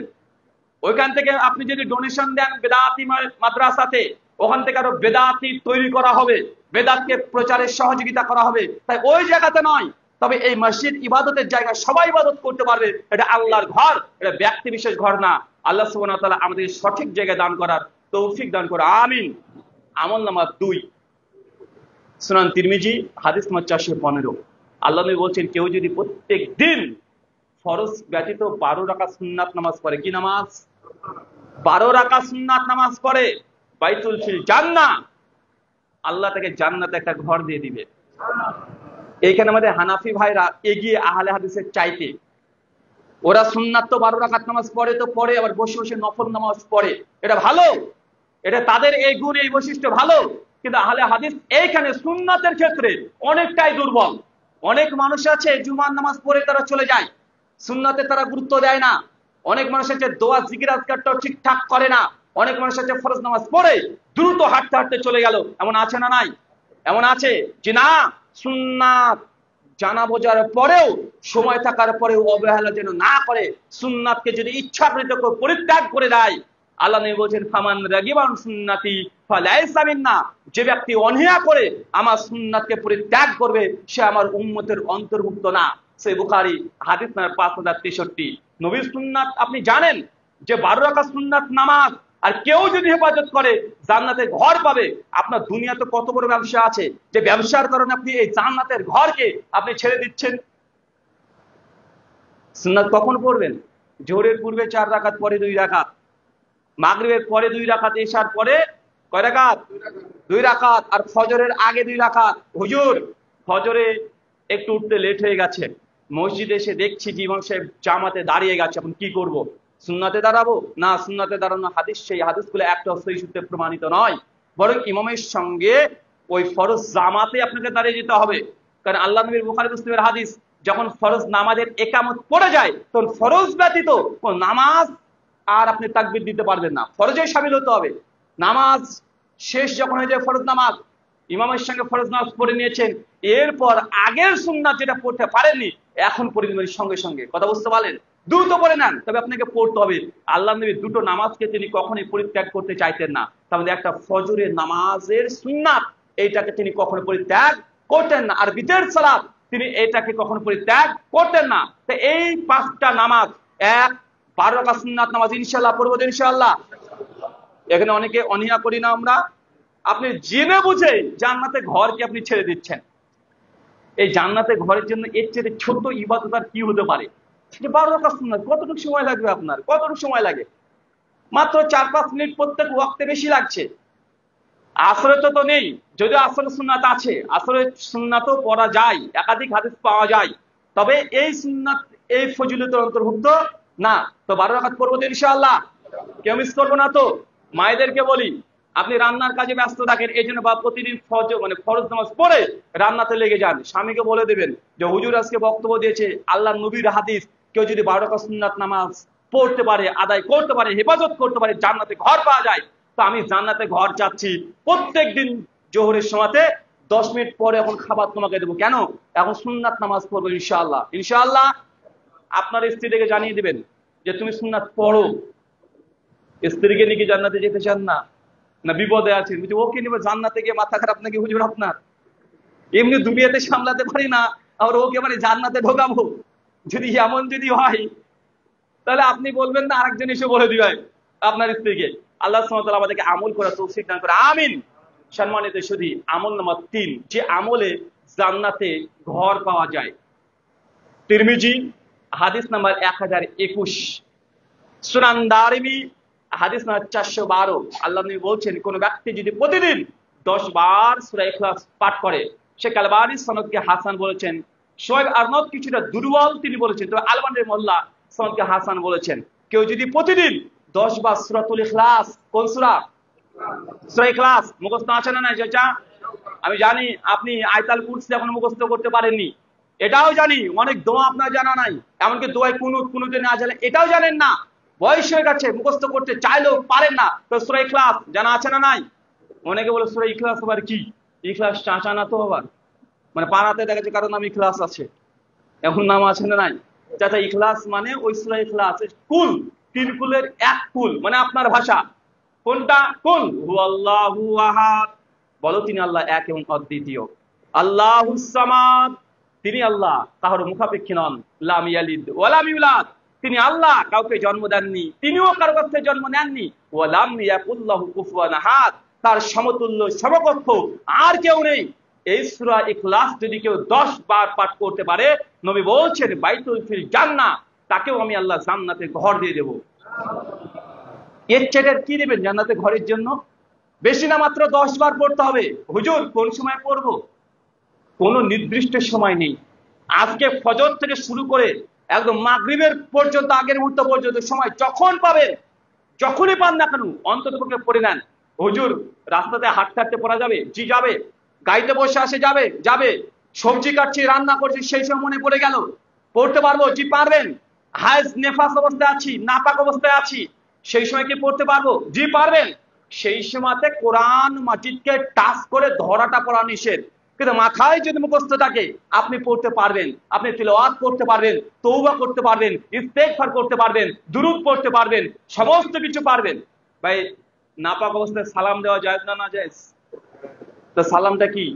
ওইখান থেকে আপনি যদি ডোনেশন দেন বেদাতি মাদ্রাসাতে, ওখান থেকে আরো বেদাতি তৈরি করা হবে, বেদাতকে প্রচারের সহযোগিতা করা হবে। তাই ওই জায়গাতে নয়, তবে এই মসজিদ ইবাদতের জায়গা, সবাই ইবাদত করতে পারবে। এটা আল্লাহর ঘর, এটা ব্যক্তি বিশেষ ঘর না। আল্লাহ সুবহানাহু ওয়া তাআলা আমাদের সঠিক জায়গায় দান করার তৌফিক দান করে, আমিন। আমল নাম্বার 2, সুনান তিরমিজি, হাদিস নম্বর 415। আল্লাহ নবী বলছেন, কেউ যদি প্রত্যেক দিন ফরজ ব্যতীত 12 রাকাত সুন্নাত নামাজ পড়ে, কি নামাজ? 12 রাকাত সুন্নাত নামাজ পড়ে, বাইতুল ফিল জান্নাহ, আল্লাহ তাকে জান্নাতে একটা ঘর দিয়ে দিবে। এইখানে আমাদের হানাফি ভাইরা এগিয়ে আহলে হাদিসের চাইতে। ওরা সুন্নাত তো 12 রাকাত নামাজ পড়ে তো পড়ে, আবার বসে বসে নফল নামাজ পড়ে, এটা ভালো, এটা তাদের এই গুণ, এই বৈশিষ্ট্য ভালো। কিন্তু আহলে হাদিস এইখানে সুন্নাতের ক্ষেত্রে অনেকটাই দুর্বল। অনেক মানুষ আছে জুমার নামাজ পড়ে তারা চলে যায়, সুন্নাতে তারা গুরুত্ব দেয় না। অনেক মানুষ আছে দোয়া জিকির আজকারটাও ঠিকঠাক করে না। অনেক মানুষ আছে ফরজ নামাজ পড়ে দ্রুত হাঁটতে হাঁটতে চলে গেল, এমন আছে না নাই? এমন আছে যে না, সুন্নাত জানা বোঝার পরেও, সময় থাকার পরেও অবহেলা যেন না করে, সুন্নাতকে যদি ইচ্ছাকৃত পরিত্যাগ করে দেয়। আল্লাহ নবী বলেছেন, ফামান রাগিবান সুন্নতি ফালাইসা মিন্না, যে ব্যক্তি অনীহা করে আমার সুন্নাতকে পরিত্যাগ করবে, সে আমার উম্মতের অন্তর্ভুক্ত না। সহিহ বুখারী, হাদিস নম্বর 5063। নবীর সুন্নাত আপনি জানেন যে 12 রাকাত সুন্নাত নামাজ, আর কেউ যদি হেফাজত করে জান্নাতের ঘর পাবে। আপনার দুনিয়াতে কত বড় ব্যবসা আছে, যে ব্যবসার কারণে আপনি এই জান্নাতের ঘরকে আপনি ছেড়ে দিচ্ছেন। সুন্নাত কখন পড়বেন? জোহরের পূর্বে 4 রাকাত, পরে 2 রাকাত, মাগরিবের পরে 2 রাকাত, এশার পরে কয় রাকাত? 2 রাকাত, আর ফজরের আগে 2 রাকাত। হুজুর ফজরে একটু উঠতে লেট হয়ে গেছে, মসজিদে এসে দেখছি যে ইমাম সাহেব জামাতে দাঁড়িয়ে গেছে, এখন কি করব? সুন্নাতে দাঁড়াবো না? সুন্নাতে দাঁড়ানো হাদিস, সেই হাদিসগুলো একটা সহিহ সূত্রে প্রমাণিত নয়, বরং ইমামের সঙ্গে ওই ফরজ জামাতে আপনাকে দাঁড়িয়ে যেতে হবে। কারণ আল্লাহ নবীর বুখারী মুসলিমের হাদিস, যখন ফরজ নামাজের একামত পড়ে যায়, তখন ফরজ ব্যতীত কোন নামাজ আর আপনি তাকবীর দিতে পারবেন না, ফরজে শামিল হতে হবে। নামাজ শেষ যখন হয়ে যায় ফরজ নামাজ, ইমামের সঙ্গে ফরজ নামাজ পড়ে নিয়েছেন, এরপর আগের সুন্নাত যেটা পড়তে পারেননি এখন পড়ে নেবেন সঙ্গে সঙ্গে। কথা বুঝতে পারলেন? দ্রুত পড়ে নেন, তবে আপনাকে পড়তে হবে। আল্লাহ নবী 2টো নামাজকে তিনি কখনোই পরিত্যাগ করতে চাইতেন না। তার মধ্যে একটা ফজরের নামাজের সুন্নাত, এইটাকে তিনি কখনো পরিত্যাগ করতেন না। আর বিতের সালাত, তিনি এটাকে কখনো পরিত্যাগ করতেন না। তো এই 5টা নামাজ, 12 রাকাত সুন্নাত নামাজ ইনশাআল্লাহ পড়বো ইনশাআল্লাহ। এখানে অনেকে অনীহা করি না আমরা। আপনি জেনে বুঝে জান্নাতে ঘরকে আপনি ছেড়ে দিচ্ছেন। এই জান্নাতে ঘরের জন্য এর চেয়ে ছোট ইবাদত আর কি হতে পারে? 12 রাকাত সুন্নাত, কতটুকু সময় লাগবে আপনার? কতটুকু সময় লাগে? মাত্র 4-5 মিনিট প্রত্যেক ওয়াক্তে, বেশি লাগছে। আসরে তো নেই, যদিও আসরে সুন্নাত আছে, আসরে সুন্নাতও পড়া যায়, একাধিক হাদিস পাওয়া যায়, তবে এই সুন্নাত এই ফজিলতের অন্তর্ভুক্ত না। তো 12 রাকাত পড়বো তো ইনশাআল্লাহ, কেউ মিস করবো না তো। মায়েদেরকে বলি, আপনি রান্নার কাজে ব্যস্ত থাকেন, এই জন্য বা প্রতিদিন ফরজ নামাজ পড়ে রান্নাতে লেগে যান। স্বামীকে বলে দেবেন যে হুজুর আজকে বক্তব্য দিয়েছে, আল্লাহ নবীর হাদিস, কেউ যদি 12 রাকাত সুন্নাত নামাজ পড়তে পারে, আদায় করতে পারে, হেফাজত করতে পারে, জান্নাতে ঘর পাওয়া যায়। তো আমি জান্নাতে ঘর চাচ্ছি, প্রত্যেক দিন জোহরের সময়তে 10 মিনিট পরে এখন খাবার তোমাকে দেবো। কেন? এখন সুন্নাত নামাজ পড়বো ইনশাআল্লাহ। ইনশাআল্লাহ আপনার স্ত্রীকে জানিয়ে দিবেন, যে তুমি সুন্নাত পড়ো। স্ত্রীকে নিয়ে কি জান্নাতে যেতে চান না? না বিপদে আছেন, ওকে নিবে জান্নাতে গিয়ে মাথা খারাপ নাকি হুজুর আপনার? এমনি দুনিয়াতে সামলাতে পারি না, আর ওকে মানে জান্নাতে ঢোকাবো? যদি এমন যদি হয়, তাহলে আপনি বলবেন না আরেকজন এসে বলে দিবে আপনার স্ত্রীকে। আল্লাহ সুবহানাহু ওয়া তাআলা আমাদেরকে আমল করার তৌফিক দান করে, আমিন। সম্মানিত শুধু আমল নাম্বার 3, যে আমলে জান্নাতে ঘর পাওয়া যায়। তিরমিজি হাদিস নাম্বার 1021, সুনান দারিমি হাদিস নাম্বার 412। আল্লাহ নবী বলছেন, কোন ব্যক্তি যদি প্রতিদিন 10 বার সূরা ইখলাস পাঠ করে, সে কালবানি সনদকে হাসান বলেছেন। শোয়েব আরনাউত কিছুটা দুর্বল তিনি বলেছেন, তবে আলবানী মোল্লা সনদকে হাসান বলেছেন। কেউ যদি প্রতিদিন 10 বার সূরাতুল ইখলাস, কোন সূরা? সূরা ইখলাস মুখস্থ আছে না নাই? চাচা আমি জানি আপনি আয়াতুল কুরসি এখনো মুখস্থ করতে পারেননি, এটাও জানি। অনেক দোয়া আপনার জানা নাই, এমনকি দোয়ায় কুনুতে না জানেন, এটাও জানেন না। বয়স হয়ে গেছে, মুখস্থ করতে চাইলেও পারেন না, তো সূরা ইখলাস জানা আছে না নাই? অনেকে বলে সূরা ইখলাস আবার কি? ইখলাস চাচা না তো আবার, মানে পাড়াতে দেখা যাচ্ছে কারো নাম ইখলাস আছে, এখন নাম আছে না নাই? চাচা ইখলাস মানে ওই সূরা ইখলাস, কুল, 3 কুলের 1 কুল, মানে আপনার ভাষা কোনটা? কুল হুয়াল্লাহু আহাদ, বলো তিনি আল্লাহ এক এবং অদ্বিতীয়। আল্লাহুস সামাদ, তিনি আল্লাহ, কারোর মুখাপেক্ষী নন। লাম ইয়ালিদ ওয়া লাম ইউলাদ, তিনি আল্লাহ, কাউকে জন্ম দেননি, তিনিও কারো কাছ থেকে জন্ম নেননি। ওয়া লাম ইয়াকুল্লাহু কুফুয়ান আহাদ, তার সমতুল্য সমকক্ষ আর কেউ নেই। এই সূরা ইখলাস যদি কেউ 10 বার পাঠ করতে পারে, নবী বলছেন বাইতুল ফিল জান্নাহ, তাকেও আমি আল্লাহ জান্নাতে ঘর দিয়ে দেব। এর চেয়ে কি দেবেন জান্নাতে ঘরের জন্য? বেশি না, মাত্র 10 বার পড়তে হবে। হুজুর কোন সময় পড়ব? কোনো নির্দিষ্ট সময় নেই। আজকে ফজর থেকে শুরু করে একদম মাগরিবের পর্যন্ত, আগের মুহূর্ত পর্যন্ত সময় যখন পাবেন, যখনই পান না কেন অন্ততপক্ষে পড়ে নেন। হুজুর রাস্তাতে হাঁটতে হাঁটতে পড়া যাবে? জি যাবে। গাড়িতে বসে আসে যাবে? যাবে। সবজি কাটছি, রান্না করছি, সেই সময় মনে পড়ে গেল, পড়তে পারবো? জি পারবেন। হায়েজ নেফাস অবস্থায় আছি, নাপাক অবস্থায় আছি, সেই সময় কি পড়তে পারবো? জি পারবেন। সেই সময়তে কোরআন মাজিদকে টাচ করে ধরাটা পড়া নিষেধ, কিন্তু মাথায় যদি মুখস্থ থাকে আপনি পড়তে পারবেন, আপনি তিলাওয়াত করতে পারবেন, তওবা করতে পারবেন, ইস্তেগফার করতে পারবেন, দুরূদ পড়তে পারবেন, সমস্ত কিছু পারবেন। ভাই নাপাক অবস্থায় সালাম দেওয়া জায়েজ না নাজায়েজ? তো সালামটা কি?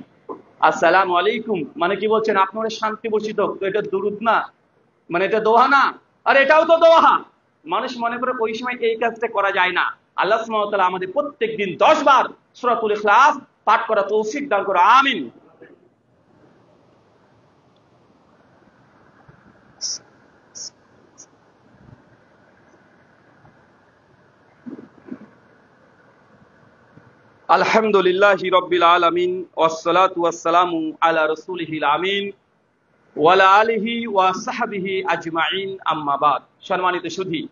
আসসালামু আলাইকুম মানে কি বলছেন? আপনার শান্তি বর্ষিত, তো এটা দুরূদ না, মানে এটা দোয়া না? আর এটাও তো দোয়া। মানুষ মনে করে ওই সময় এই কাজটা করা যায় না। আল্লাহ সুবহানাহু ওয়া তাআলা আমাদের প্রত্যেকদিন 10 বার সূরাতুল ইখলাস পাঠ করা তৌফিক দান করুন, আমিন। আলহামদুলিল্লাহি রাব্বিল আলামিন ওয়াসসালাতু ওয়াসসালামু আলা রাসূলিহিল আমিন ওয়া আলা আলিহি ওয়া সাহবিহি আজমাইন, আম্মা বাদ। সম্মানিত সুধী,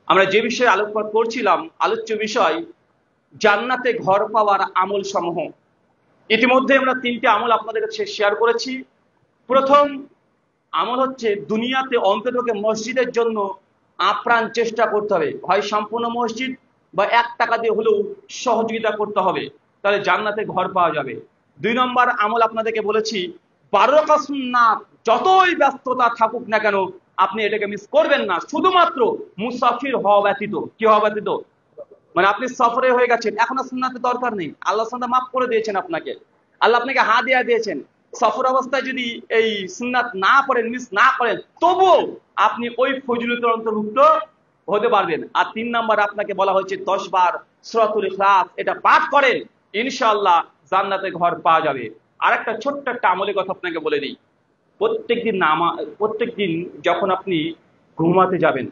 আমরা যে বিষয়ে আলোকপাত করছিলাম, আলোচ্য বিষয় জান্নাতে ঘর পাওয়ার আমল সমূহ। ইতিমধ্যে আমরা 3টি আমল আপনাদের কাছে শেয়ার করেছি। প্রথম আমল হচ্ছে দুনিয়াতে অন্ততপক্ষে মসজিদের জন্য আপ্রাণ চেষ্টা করতে হবে, হয় সম্পূর্ণ মসজিদ বা 1 টাকা দিয়ে হলেও সহযোগিতা করতে হবে, তাহলে জান্নাতে ঘর পাওয়া যাবে। 2 নম্বর আমল আপনাদেরকে বলেছি, 12 রাকাত সুন্নাত যতই ব্যস্ততা থাকুক না কেন আপনি এটাকে মিস করবেন না, শুধুমাত্র মুসাফির হওয়া ব্যতীত। কি হওয়া ব্যতীত? মানে আপনি সফরে হয়ে গেছেন, এখন আর সুন্নাতের দরকার নেই, আল্লাহ সুন্নাত মাফ করে দিয়েছেন আপনাকে, আল্লাহ আপনাকে হাদিয়া দিয়েছেন। সফর অবস্থায় যদি এই সুন্নাত না পড়েন, মিস না করেন, তবুও আপনি ওই ফজিলতের অন্তর্ভুক্ত হতে পারবেন। আর 3 নম্বর আপনাকে বলা হয়েছে 10 বার সূরাতুল ইখলাস এটা পাঠ করেন, ইনশাআল্লাহ জান্নাতে ঘর পাওয়া যাবে। আর একটা ছোট্ট একটা আমলের কথা আপনাকে বলে দিই। প্রত্যেকদিন যখন আপনি ঘুমাতে যাবেন,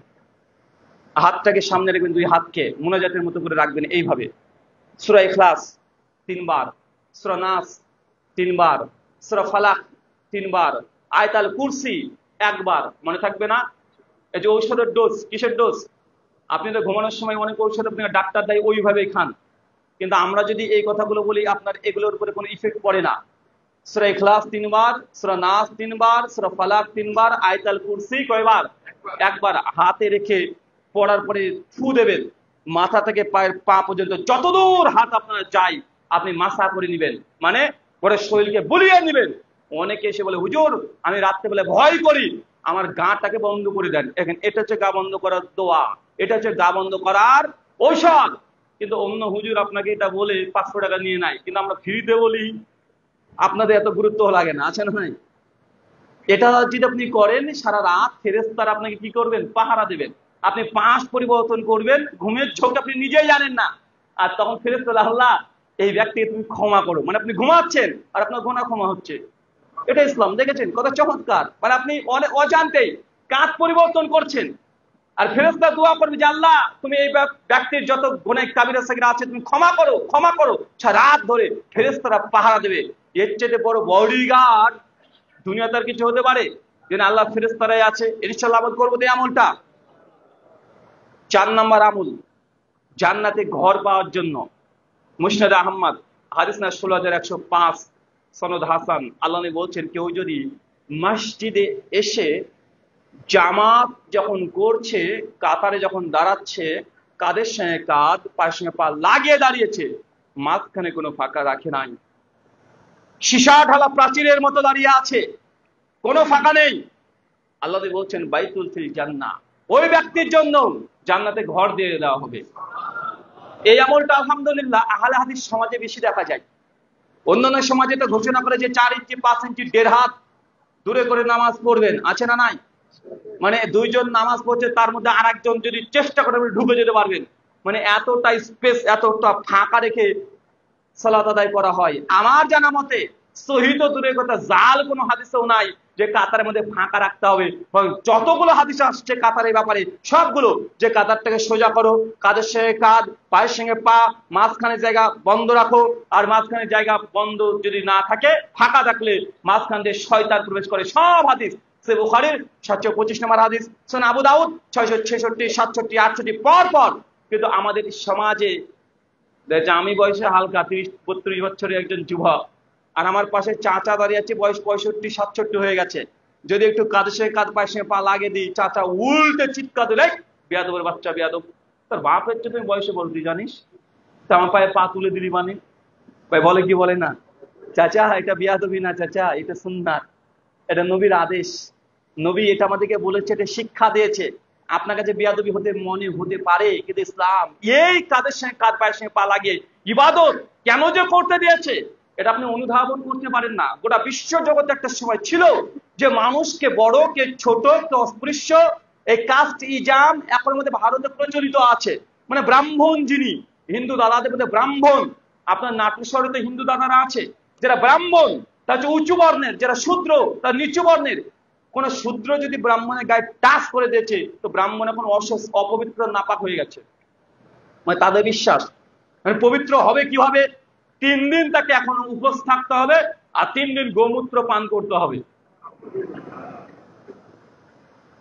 হাতটাকে সামনে রাখবেন, 2 হাতকে মুনাজাতের মতো করে রাখবেন এইভাবে। সূরা ইখলাস 3 বার, সূরা নাস 3 বার, সূরা ফালাক 3 বার, আয়াতুল কুরসি 1 বার। মনে থাকবে না? এই যে ঔষধের ডোজ, কিসের ডোজ? আপনি তো ঘুমানোর সময় অনেক ঔষধ আপনাকে ডাক্তার দেয়, ওইভাবেই খান, কিন্তু আমরা যদি এই কথাগুলো বলি আপনার এগুলোর উপরে কোনো ইফেক্ট পড়ে না। সূরা ইখলাস 3 বার, সূরা নাস 3 বার, সূরা ফালাক 3 বার, আয়াতুল কুরসি কয়বার? 1 বার। হাতে রেখে পড়ার পরে ফু দেবেন, মাথা থেকে পায়ের পা পর্যন্ত যতদূর হাত আপনার যায় আপনি মাসা করে নেবেন, মানে পরে শরীরকে বুলিয়ে নেবেন। অনেকে এসে বলে, হুজুর আমি রাত্রেবেলা ভয় করি, আমার গাটাকে বন্ধ করে দেন। এখন এটা হচ্ছে গা বন্ধ করার দোয়া, এটা হচ্ছে গা বন্ধ করার ঔষধ। কিন্তু অন্য হুজুর আপনাকে এটা বলে 500 টাকা নিয়ে নেয়, কিন্তু আমরা ফ্রিতে বলি, আপনাদের এত গুরুত্ব লাগে না, আছে না নাই? এটা যদি আপনি করেন সারা রাত ফেরেশতারা আপনাকে কি করবেন? পাহারা দেবেন। আপনি পাশ পরিবর্তন করবেন, ঘুমের ঝোঁক আপনি নিজেই জানেন না। আর তখন ফেরেশতারা, আল্লাহ এই ব্যক্তিকে তুমি ক্ষমা করো, মানে আপনি ঘুমাচ্ছেন আর আপনার গুনাহ ক্ষমা হচ্ছে। এটা ইসলাম, দেখেছেন কত চমৎকার। মানে আপনি অজান্তেই কাজ পরিবর্তন করছেন। আর ফেরেশতা দোয়া করবে যে আল্লাহ তুমি এই ব্যক্তির যত গুনাহ কাবিরা সাগীরা আছে তুমি ক্ষমা করো, ক্ষমা করো। সারা রাত ধরে ফেরেশতারা পাহারা দেবে। এর চেয়ে বড় বডিগার্ড দুনিয়াতে আর কিছু হতে পারে? যেন আল্লাহ ফেরেশতারাই আছে। ইনশাআল্লাহ আমল করবো এই আমলটা। 4 নাম্বার আমল, জান্নাতে ঘর পাওয়ার জন্য। মুসনাদ আহমদ হাদিস না 16105, সনদ হাসান। আল্লাহ নবী বলছেন, কেউ যদি মসজিদে এসে জামাত যখন করছে, কাতারে যখন দাঁড়াচ্ছে, কাদের সঙ্গে কাঁধ, পায়ের সঙ্গে পা লাগিয়ে দাঁড়িয়েছে, মাঝখানে কোনো ফাঁকা রাখে নাই, সীসা ঢালা প্রাচীরের মতো দাঁড়িয়ে আছে, কোনো ফাঁকা নেই, আল্লাহ বলছেন বাইতুল ফিল জান্নাহ, ওই ব্যক্তির জন্য জান্নাতে ঘর দিয়ে দেওয়া হবে। এই আমলটা আলহামদুলিল্লাহ আহলে হাদিস সমাজে বেশি দেখা যায়। অন্যান্য সমাজে তো ঘোষণা করে যে 4 ইঞ্চি 5 ইঞ্চি 1.5 হাত দূরে করে নামাজ পড়বেন, আছে না নাই? মানে 2 জন নামাজ পড়ছে, তার মধ্যে আরেকজন যদি চেষ্টা করে ঢুকে যেতে পারবেন। মানে এতটা স্পেস, এতটা ফাঁকা রেখে সালাত আদায় করা হয়। আমার জানা মতে সহিহ তো দূরের কথা, জাল কোনো হাদিসেও নাই যে কাতারের মধ্যে ফাঁকা রাখতে হবে। যতগুলো হাদিস আসছে কাতারের ব্যাপারে, সবগুলো যে কাতারটাকে সোজা করো, কাঁধের সঙ্গে কাঁধ, পায়ের সঙ্গে পা, মাঝখানে জায়গা বন্ধ রাখো। আর মাঝখানে জায়গা বন্ধ যদি না থাকে, ফাঁকা থাকলে মাঝখান দিয়ে শয়তান প্রবেশ করে। সব হাদিস সহিহ বুখারীর 725 নম্বর হাদিস, সুনান আবু দাউদ 666, 67, 68 পর পর। কিন্তু আমাদের সমাজে আমি বয়সে হালকা 30-32 বছরের একজন যুবক, আর আমার পাশে চাচা দাঁড়িয়ে আছে, বয়স 65-67 হয়ে গেছে। যদি একটু কাঁধের সঙ্গে কাঁধ, পায়ের সঙ্গে পা লাগিয়ে দিই, চাচা উল্টে চিৎকার দিলে, বেয়াদবের বাচ্চা বেয়াদব, তোর বাপ হচ্ছে তুমি বয়সে বলতি জানিস, তা আমার পায়ে পা তুলে দিলি মানে? ভাই বলে কি বলে না, চাচা এটা বেয়াদবি না চাচা, এটা সুন্নাত, এটা নবীর আদেশ। নবী এটা আমাদেরকে বলেছে, এটা শিক্ষা দিয়েছে। আপনার কাছে বেয়াদবি হতে মনে হতে পারে, কিন্তু ইসলাম এই কাঁধের সঙ্গে কাঁধ, পায়ের সঙ্গে পা লাগিয়ে ইবাদত কেন যে করতে দিয়েছে, এটা আপনি অনুধাবন করতে পারেন না। গোটা বিশ্ব জগতে একটা সময় ছিল যে মানুষকে বড় কে ছোট কে অস্পৃশ্য, এই কাস্ট ইজাম এখন মধ্যে ভারতে প্রচলিত আছে। মানে ব্রাহ্মণ, যিনি হিন্দু দাদাদের মধ্যে ব্রাহ্মণ, আপনার নাট্যশহরে তো হিন্দু দাদারা আছে যারা ব্রাহ্মণ, তার হচ্ছে উঁচু বর্ণের, যারা শূদ্র তার নিচু বর্ণের। কোন শূদ্র যদি ব্রাহ্মণের গায়ে টাচ করে দিয়েছে, তো ব্রাহ্মণ এখন অপবিত্র, নাপাক হয়ে গেছে। মানে তাদের বিশ্বাস, মানে পবিত্র হবে কিভাবে? 3 দিন তাকে এখনো উপোস থাকতে হবে, আর 3 দিন গোমূত্র পান করতে হবে।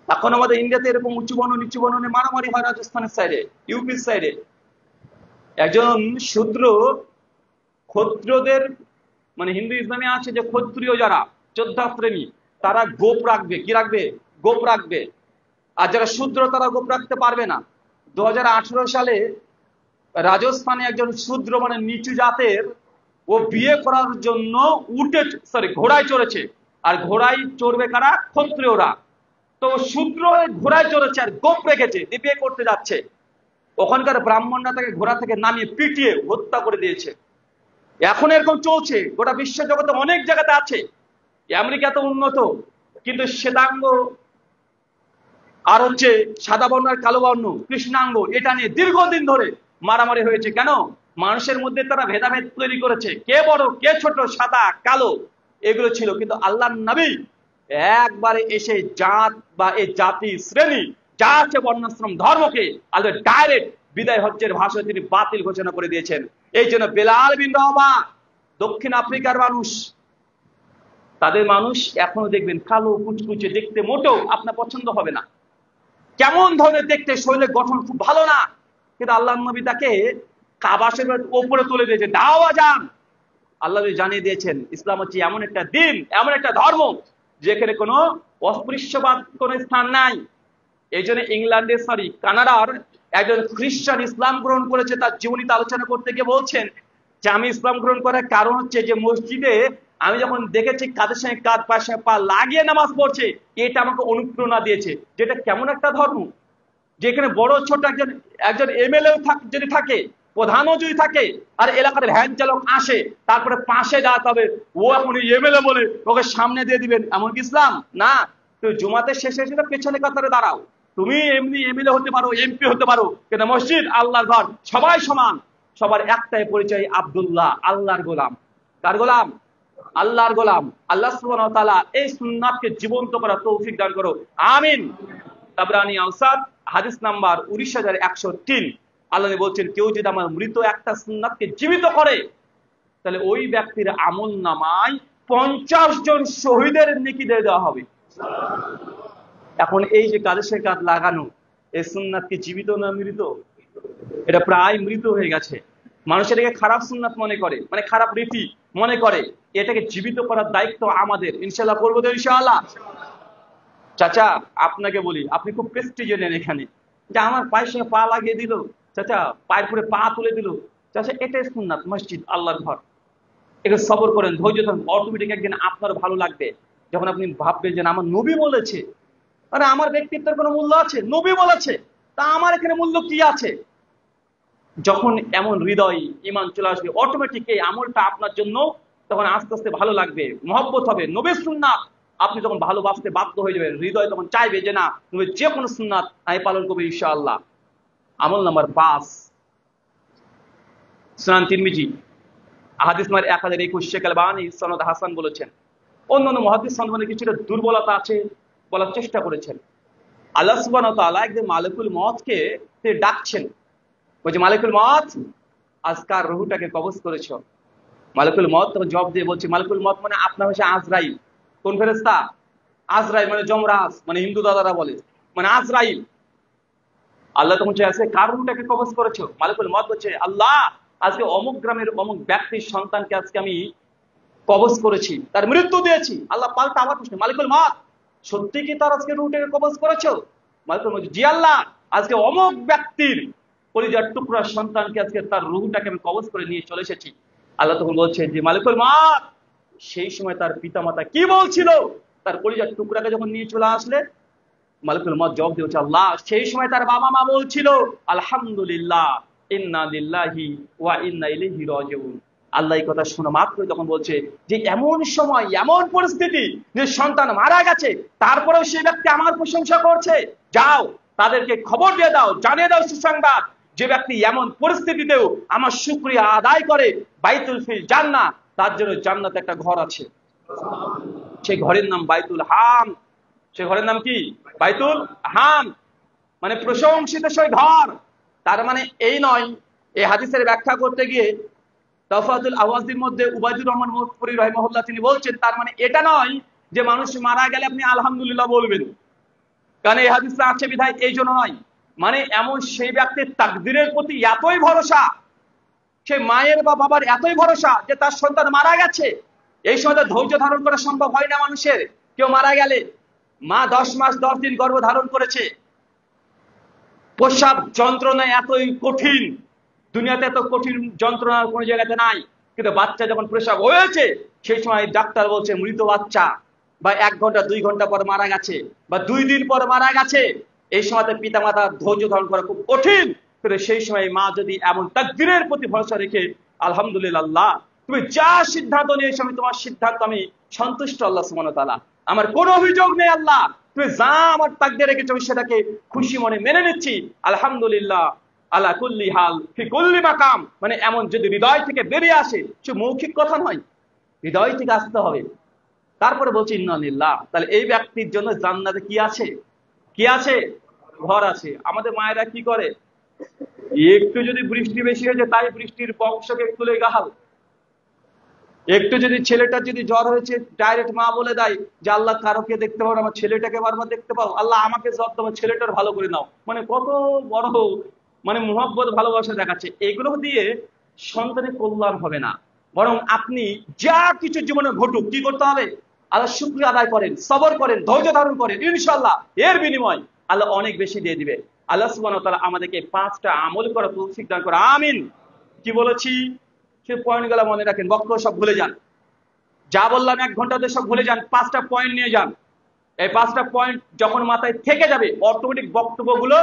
এখন আমাদের ইন্ডিয়াতে এরকম উঁচু বর্ণ নিচু বর্ণ নিয়ে মারামারি হয়। রাজস্থানের সাইডে, ইউপির সাইডে একজন শূদ্র ক্ষত্রিয়দের, মানে হিন্দু ইসলামে আছে যে ক্ষত্রিয় যারা 14 শ্রেণী, তারা গোপ রাখবে। কি রাখবে? গোপ রাখবে। আর যারা শূদ্র তারা গোপ রাখতে পারবে না। 2018 সালে রাজস্থানে একজন শূদ্র, মানে নিচু জাতের, ও বিয়ে করার জন্য ঘোড়ায় চড়েছে। আর ঘোড়ায় চড়বে কারা? ক্ষত্রিয়রা। তো শূদ্র ঘোড়ায় চড়েছে আর গোপ রেখেছে, বিয়ে করতে যাচ্ছে। ওখানকার ব্রাহ্মণরা তাকে ঘোড়া থেকে নামিয়ে পিটিয়ে হত্যা করে দিয়েছে। এখন এরকম চলছে গোটা বিশ্ব জগতে, অনেক জায়গাতে আছে। আমেরিকা তো উন্নত, কিন্তু শ্বেতাঙ্গ আর হচ্ছে সাদা বর্ণ আর কালো বর্ণ, কৃষ্ণাঙ্গ, এটা নিয়ে দীর্ঘদিন ধরে মারামারি হয়েছে। কেন? মানুষের মধ্যে তারা ভেদাভেদ তৈরি করেছে, কে বড় কে ছোট, সাদা কালো, এগুলো ছিল। কিন্তু আল্লাহর নবী একবারে এসে জাত বা এই জাতি শ্রেণী যা আছে বর্ণাশ্রম ধর্মকে আল্লাহ ডাইরেক্ট বিদায় হজ্জের ভাষায় তিনি বাতিল ঘোষণা করে দিয়েছেন। এই জন্য বেলাল বিন রাবাহ, দক্ষিণ আফ্রিকার মানুষ, তাদের মানুষ এখনো দেখবেন কালো কুচকুচে, দেখতে মোটেও আপনার পছন্দ হবে না, কেমন ধরনের দেখতে, শরীরের গঠন খুব ভালো না। কিন্তু আল্লাহ নবী তাকে কাবা শরীফের উপরে তুলে দিয়েছে, দাওয়া যান। আল্লাহ জানিয়ে দিয়েছেন ইসলাম হচ্ছে এমন একটা দিন, এমন একটা ধর্ম যেখানে কোনো অস্পৃশ্যবাদ কোনো স্থান নাই। এই জন্য ইংল্যান্ডের কানাডার একজন খ্রিস্টান ইসলাম গ্রহণ করেছে, তার জীবনীতে আলোচনা করতে গিয়ে বলছেন যে আমি ইসলাম গ্রহণ করার কারণ হচ্ছে যে মসজিদে আমি যখন দেখেছি কাদের সঙ্গে কাঁধ পায়ের সঙ্গে পা লাগিয়ে নামাজ পড়ছে, এটা আমাকে অনুপ্রেরণা দিয়েছে, যেটা কেমন একটা ধর্ম, যেখানে বড় ছোট একজন একজন এমএলএ যদি থাকে, প্রধানও যদি থাকে, আর এলাকার ভ্যান চালক আসে, তারপরে পাশে দাঁড়াতে হবে, ও এখন এমএলএ বলে ওকে সামনে দিয়ে দিবেন, এমন কি ইসলাম? না। তো জুমাতে শেষে এসে পেছনে কাতারে দাঁড়াও। তুমি এমনি এমএলএ হতে পারো, এমপি হতে পারো, কিন্তু মসজিদ আল্লাহর ঘর, সবাই সমান, সবার একটাই পরিচয়, আব্দুল্লাহ, আল্লাহর গোলাম। কার গোলাম? আল্লাহর গোলাম। আল্লাহ সুবহানাহু ওয়া তাআলা এই সুন্নাতকে জীবন্ত করার তৌফিক দান করো, আমিন। তাবরানী আওসাত হাদিস নাম্বার 19103, আল্লাহ বলছেন, কেউ যদি আমার মৃত একটা সুন্নাতকে জীবিত করে, তাহলে ওই ব্যক্তির আমল নামায় 50 জন শহীদের নেকি দিয়ে দেওয়া হবে। এখন এই যে কাদের সাথে কাঁধ লাগানো, এই সুন্নাত কি জীবিত না মৃত? এটা প্রায় মৃত হয়ে গেছে। মানুষ এটাকে খারাপ সুন্নাত মনে করে, মানে খারাপ রীতি মনে করে। এটাকে জীবিত করার দায়িত্ব আমাদের, ইনশাআল্লাহ করবো তো ইনশাআল্লাহ। চাচা আপনাকে বলি, আপনি খুব প্রেস্টিজে নেন এখানে, যে আমার পায়ের সঙ্গে পা লাগিয়ে দিল, চাচা পায়ের পরে পা তুলে দিল, চাচা এটাই সুন্নাত, মসজিদ আল্লাহর ঘর। একটু সবর করেন, ধৈর্য ধরেন, অটোমেটিক একদিন আপনার ভালো লাগবে, যখন আপনি ভাববেন যে আমার নবী বলেছে, আরে আমার ব্যক্তিত্বের কোনো মূল্য আছে? নবী বলেছে, তা আমার এখানে মূল্য কি আছে? যখন এমন হৃদয় ইমান চলে আসবে, অটোমেটিক এই আমলটা আপনার জন্য তখন আস্তে আস্তে ভালো লাগবে, মহব্বত হবে। নবীর সুন্নাত আপনি যখন ভালোবাসতে বাধ্য হয়ে যাবেন, হৃদয় তখন চাইবে যে না, নবীর যে কোনো সুন্নাত আমি পালন করবো ইনশাআল্লাহ। আমল নাম্বার 5, সুনান তিরমিজি হাদিস নাম্বার 1021, শেখ আলবানী সনদ হাসান বলেছেন। অন্যান্য মুহাদ্দিস সনদে কিছুটা দুর্বলতা আছে, বলার চেষ্টা করেছেন। আল্লাহ সুবহানাহু ওয়া তাআলা একদিন মালিকুল মউতকে ডাকছেন, বলছে, মালিকুল মউত, আজকার রুহটাকে কবজ করেছ। মালিকুল মউত তখন জবাব দিয়ে বলছে, মালিকুল মউত মানে আপনার ভাষায় আজরাইল। কোন ফেরেশতা? আজরাইল, মানে যমরাজ, মানে হিন্দু দাদারা বলে, মানে আজরাইল। আল্লাহ তখন চাইছে, কার রুহটাকে কবজ করেছো? মালিকুল মউত বলছে, আল্লাহ, আজকে অমুক গ্রামের অমুক ব্যক্তির সন্তানকে আজকে আমি কবজ করেছি, তার মৃত্যু দিয়েছি। আল্লাহ পাল্টা আবার প্রশ্ন, মালিকুল মউত, সত্যি কি তার আজকে রুহটাকে কবজ করেছো? মালিকুল মউত, জি আল্লাহ, আজকে অমুক ব্যক্তির কলিজার টুকরা সন্তানকে আজকে তার রুহটাকে আমি কবজ করে নিয়ে চলে এসেছি। আল্লাহ তখন বলছে যে, মালিকুল মউত, সেই সময় তার পিতামাতা কি বলছিল তার কলিজার টুকরাকে যখন নিয়ে চলে আসলে? মালিকুল মউত জবাব দিয়েছে, আল্লাহ, সেই সময় তার বাবা মা বলছিল, আলহামদুলিল্লাহ, ইন্না লিল্লাহি ওয়া ইন্না ইলাইহি রাজিউন। আল্লাহ এই কথা শোনা মাত্রই তখন বলছে যে, এমন সময় এমন পরিস্থিতি যে সন্তান মারা গেছে, তারপরেও সেই ব্যক্তি আমার প্রশংসা করছে, যাও তাদেরকে খবর দিয়ে দাও, জানিয়ে দাও সুসংবাদ, যে ব্যক্তি এমন পরিস্থিতিতেও আমার শুকরিয়া আদায় করে, বাইতুল ফিল জান্নাহ, তার জন্য জান্নাতে একটা ঘর আছে, সেই ঘরের নাম বাইতুল হাম। সে ঘরের নাম কি? বাইতুল হাম, মানে প্রশংসিত সেই ঘর। তার মানে এই নয়, এই হাদিসের ব্যাখ্যা করতে গিয়ে তাওফাতুল আওয়াজির মধ্যে উবাইদুর রহমান মুফতি রাহিমাহুল্লাহ তিনি বলছেন, তার মানে এটা নয় যে মানুষ মারা গেলে আপনি আলহামদুলিল্লাহ বলবেন, কারণ এই হাদিসে আছে বিধায় এই জন্য নয়। মানে এমন সেই ব্যক্তির তাকদীরের প্রতি এতই ভরসা, সে মায়ের বা বাবার এতই ভরসা যে তার সন্তান মারা গেছে, এই সময় ধৈর্য ধারণ করা সম্ভব হয় না মানুষের। কেউ মারা গেলে, মা 10 মাস 10 দিন গর্ভ ধারণ করেছে, প্রস্রাব যন্ত্রণা এতই কঠিন, দুনিয়াতে এত কঠিন যন্ত্রণা কোনো জায়গাতে নাই, কিন্তু বাচ্চা যখন প্রস্রাব হয়েছে, সেই সময় ডাক্তার বলছে মৃত বাচ্চা, বা 1 ঘন্টা 2 ঘন্টা পর মারা গেছে, বা 2 দিন পর মারা গেছে, এই সময়তে পিতা মাতা ধৈর্য ধারণ করা খুব কঠিন। কিন্তু সেই সময় মা যদি এমন তাকদীরের প্রতি ভরসা রেখে, আলহামদুলিল্লাহ, তুমি যা সিদ্ধান্ত নিয়েছো আমি তোমার সিদ্ধান্ত আমি সন্তুষ্ট, আল্লাহ সুবহানাহু ওয়া তাআলা, আমার কোনো অভিযোগ নেই, আল্লাহ তুমি যা আমার তাকদীরে রেখেছো আমি সেটাকে খুশি মনে মেনে নিচ্ছি, আলহামদুলিল্লাহ আলা কুল্লি হাল ফি কুল্লি মাকাম। মানে এমন যদি হৃদয় থেকে বেরিয়ে আসে, সে মৌখিক কথা নয়, হৃদয় থেকে আসতে হবে। তারপরে বলছি ইন্না লিল্লাহ, তাহলে এই ব্যক্তির জন্য জান্নাতে কি আছে? কি আছে? ঘর আছে। আমাদের মায়েরা কি করে, একটু যদি বৃষ্টি বেশি হয়েছে, তাই বৃষ্টির বংশকে তুলে গাহাল। একটু যদি ছেলেটার যদি জ্বর হয়েছে, ডাইরেক্ট মা বলে দেয় যে, আল্লাহ কারোকে দেখতে পাও, আমার ছেলেটাকে বারবার দেখতে পাও, আল্লাহ আমাকে জ্বর, তোমার ছেলেটার ভালো করে নাও। মানে কত বড় মানে মুহাব্বত, ভালোবাসা দেখাচ্ছে। এগুলো দিয়ে সন্তানের কল্যাণ হবে না, বরং আপনি যা কিছু জীবনে ঘটুক, কি করতে হবে? আল্লাহ শুকরিয়া আদায় করেন, সবর করেন, ধৈর্য ধারণ করেন, ইনশাআল্লাহ এর বিনিময় আল্লাহ অনেক বেশি দিয়ে দিবে। আল্লাহ সুবহানাহু ওয়া তাআলা আমাদেরকে 5টা আমল করার তৌফিক দান করে, আমিন। কি বলেছি সে পয়েন্টগুলো মনে রাখেন, বক্তব্য সব ভুলে যান। যা বললাম 1 ঘন্টাতে সব ভুলে যান, 5টা পয়েন্ট নিয়ে যান। এই 5টা পয়েন্ট যখন মাথায় থেকে যাবে, অটোমেটিক বক্তব্যগুলো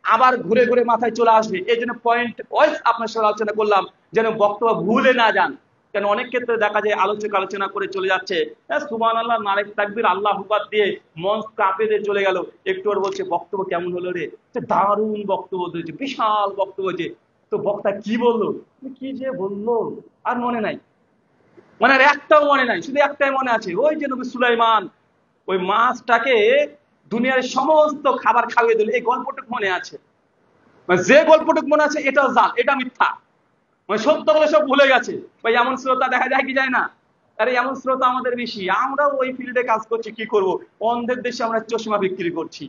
আবার ঘুরে ঘুরে মাথায় চলে আসবে। এই জন্য পয়েন্ট ওয়াইজ আপনার সাথে আলোচনা করলাম, যেন বক্তব্য ভুলে না যান। কেন অনেক ক্ষেত্রে দেখা যায় আলোচক আলোচনা করে চলে যাচ্ছে, সুবহানাল্লাহ, নারে তাকবীর, আল্লাহ আকবার দিয়ে মঞ্চ কাঁপে দিয়ে চলে গেল। একটু আর বলছে বক্তব্য কেমন হলো রে, দারুণ বক্তব্য দিয়েছে, বিশাল বক্তব্য, যে তো বক্তা কি বললো, কি যে বললো আর মনে নাই, মানে আর একটাও মনে নাই, শুধু একটাই মনে আছে, ওই যে নবী সুলাইমান ওই মাছটাকে দুনিয়ার সমস্ত খাবার খাইয়ে দিল, এই গল্পটুক মনে আছে। মানে যে গল্পটুক মনে আছে এটাও জাল, এটা মিথ্যা, মানে সত্যগুলো সব ভুলে গেছে। ভাই এমন শ্রোতা দেখা যায় কি যায় না? আরে এমন শ্রোতা আমাদের বেশি, আমরাও ওই ফিল্ডে কাজ করছি, কি করব, অন্ধের দেশে আমরা চশমা বিক্রি করছি।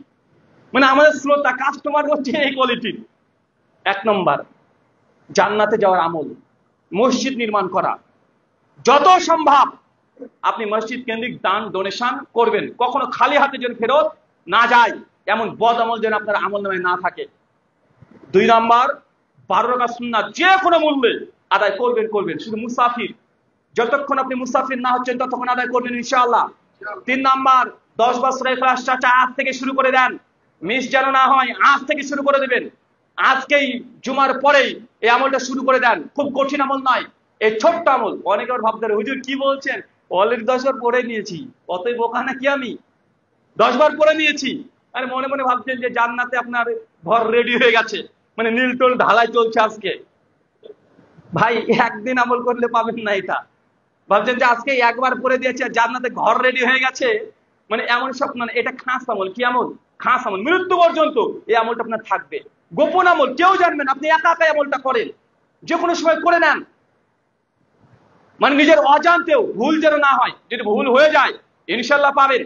মানে আমাদের শ্রোতা কাস্টমার হচ্ছে এই কোয়ালিটির। 1 নম্বর, জান্নাতে যাওয়ার আমল, মসজিদ নির্মাণ করা। যত সম্ভব আপনি মসজিদ কেন্দ্রিক দান ডোনেশন করবেন, কখনো খালি হাতে যেন ফেরত না যায়, এমন বদ আমল যেন আপনার আমল নামে না থাকে। 2 নম্বর, 12 রাকাত সুন্নাত যে কোনো মূল্যে আদায় করবেন। শুধু মুসাফির, যতক্ষণ আপনি মুসাফির না হচ্ছেন ততক্ষণ আদায় করবেন ইনশাআল্লাহ। 3 নম্বর, 10 বছর ইখলাস চর্চা আজ থেকে শুরু করে দেন, মিস যেন না হয়, আজ থেকে শুরু করে দেবেন। আজকেই জুমার পরেই এই আমলটা শুরু করে দেন, খুব কঠিন আমল নয়, এই ছোট্ট আমল। অনেকে ভাবতে হুজুর কি বলছেন, অলরেডি 10 বার পড়ে নিয়েছি, অতই বোকা নাকি আমি, 10 বার পড়ে নিয়েছি। আর মনে মনে ভাবছেন যে জান্নাতে আপনার ঘর রেডি হয়ে গেছে, মানে নীলটল ঢালাই চলছে আজকে। ভাই একদিন আমল করলে পাবেন না এটা। ভাবছেন যে আজকে একবার পড়ে দিয়েছে জান্নাতে ঘর রেডি হয়ে গেছে, মানে এমন সব, মানে এটা খাস আমল। কি আমল? খাস আমল, মৃত্যু পর্যন্ত এই আমলটা আপনার থাকবে, গোপন আমল, কেউ জানবেন, আপনি একা একাই আমলটা করেন, যে কোনো সময় করে নেন, মানে নিজের অজান্তেও ভুল যেন না হয়। যদি ভুল হয়ে যায় ইনশাল্লাহ পাবেন,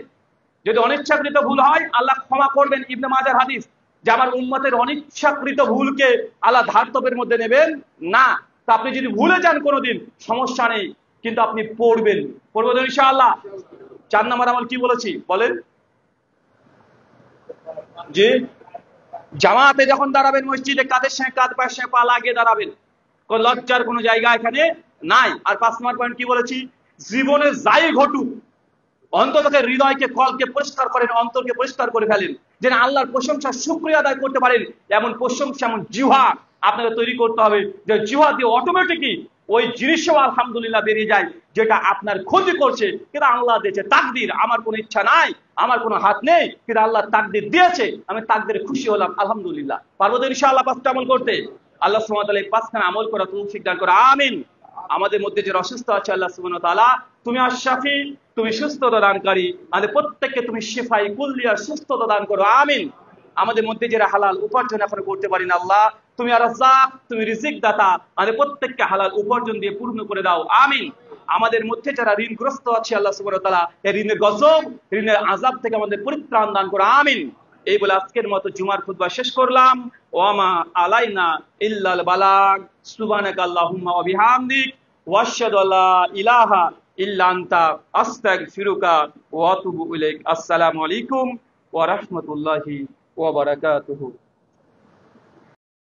যদি অনিচ্ছাকৃত ভুল হয় আল্লাহ ক্ষমা করবেন। ইবনে মাজার হাদিস, যে আমার উম্মতের অনিচ্ছাকৃত ভুলকে আল্লাহ ধার্তব্যের মধ্যে নেবেন না। তা আপনি যদি ভুলে যান কোনোদিন, সমস্যা নেই, কিন্তু আপনি পড়বেন ইনশাআল্লাহ। 4 নম্বর আমল কি বলেছি বলেন? যে জামাতে যখন দাঁড়াবেন মসজিদে, কাদের সঙ্গে কাঁধ, পায়ের সঙ্গে পা লাগিয়ে দাঁড়াবেন, কোন লজ্জার কোনো জায়গা এখানে নাই। আর 5 নম্বর পয়েন্ট কি বলেছি? জীবনে যাই ঘটুক অন্তত হৃদয়কে, কলকে পরিষ্কার করেন, অন্তরকে পরিষ্কার করে ফেলেন, যেন আল্লাহর প্রশংসা শুকরিয়া আদায় করতে পারেন। এমন প্রশংসা, এমন জিহ্বা আপনাকে তৈরি করতে হবে, যে জিহ্বা দিয়ে অটোমেটিকই ওই জিনিসও আলহামদুলিল্লাহ বেরিয়ে যায় যেটা আপনার ক্ষতি করছে, কিন্তু আল্লাহ দিয়েছে তাকদির, আমার কোনো ইচ্ছা নাই, আমার কোনো হাত নেই, কিন্তু আল্লাহ তাকদির দিয়েছে, আমি তাকদিরে খুশি হলাম, আলহামদুলিল্লাহ। পারবো তো ইনশাআল্লাহ 5টা আমল করতে? আল্লাহ সুবহানাহু ওয়া তাআলা এই 5খানা আমল করা তৌফিক দান করে, আমিন। আমাদের মধ্যে যারা অসুস্থ আছে আল্লাহ সুবহানাহু ওয়া তাআলা, তুমি আশ-শাফি, তুমি সুস্থতা দানকারী, আমাদের প্রত্যেককে তুমি শিফাই কুল্লিয়া, সুস্থতা দান করো, আমিন। আমাদের মধ্যে যারা হালাল উপার্জন এখন করতে পারি না, আল্লাহ তুমি আর-রাজ্জাক, তুমি রিজিক দাতা, আমাদের প্রত্যেককে হালাল উপার্জন দিয়ে পূর্ণ করে দাও, আমিন। আমাদের মধ্যে যারা ঋণগ্রস্ত আছে আল্লাহ সুবহানাহু ওয়া তাআলা এই ঋণের গজব, ঋণের আযাব থেকে আমাদের পরিত্রাণ দান করো, আমিন। এই বলে আজকের মতো জুমার খুতবা শেষ করলাম। ওয়ামা আলাইনা ইল্লাল বালাগ, সুবহানাকা আল্লাহুম্মা ওয়া বিহামদিক, ওয়া আশহাদু আল্লা ইলাহা ইল্লা আনতা, আস্তাগফিরুকা ওয়া আতুবু ইলাইক। আসসালামু আলাইকুম ওয়া রাহমাতুল্লাহি ওয়া বারাকাতুহু।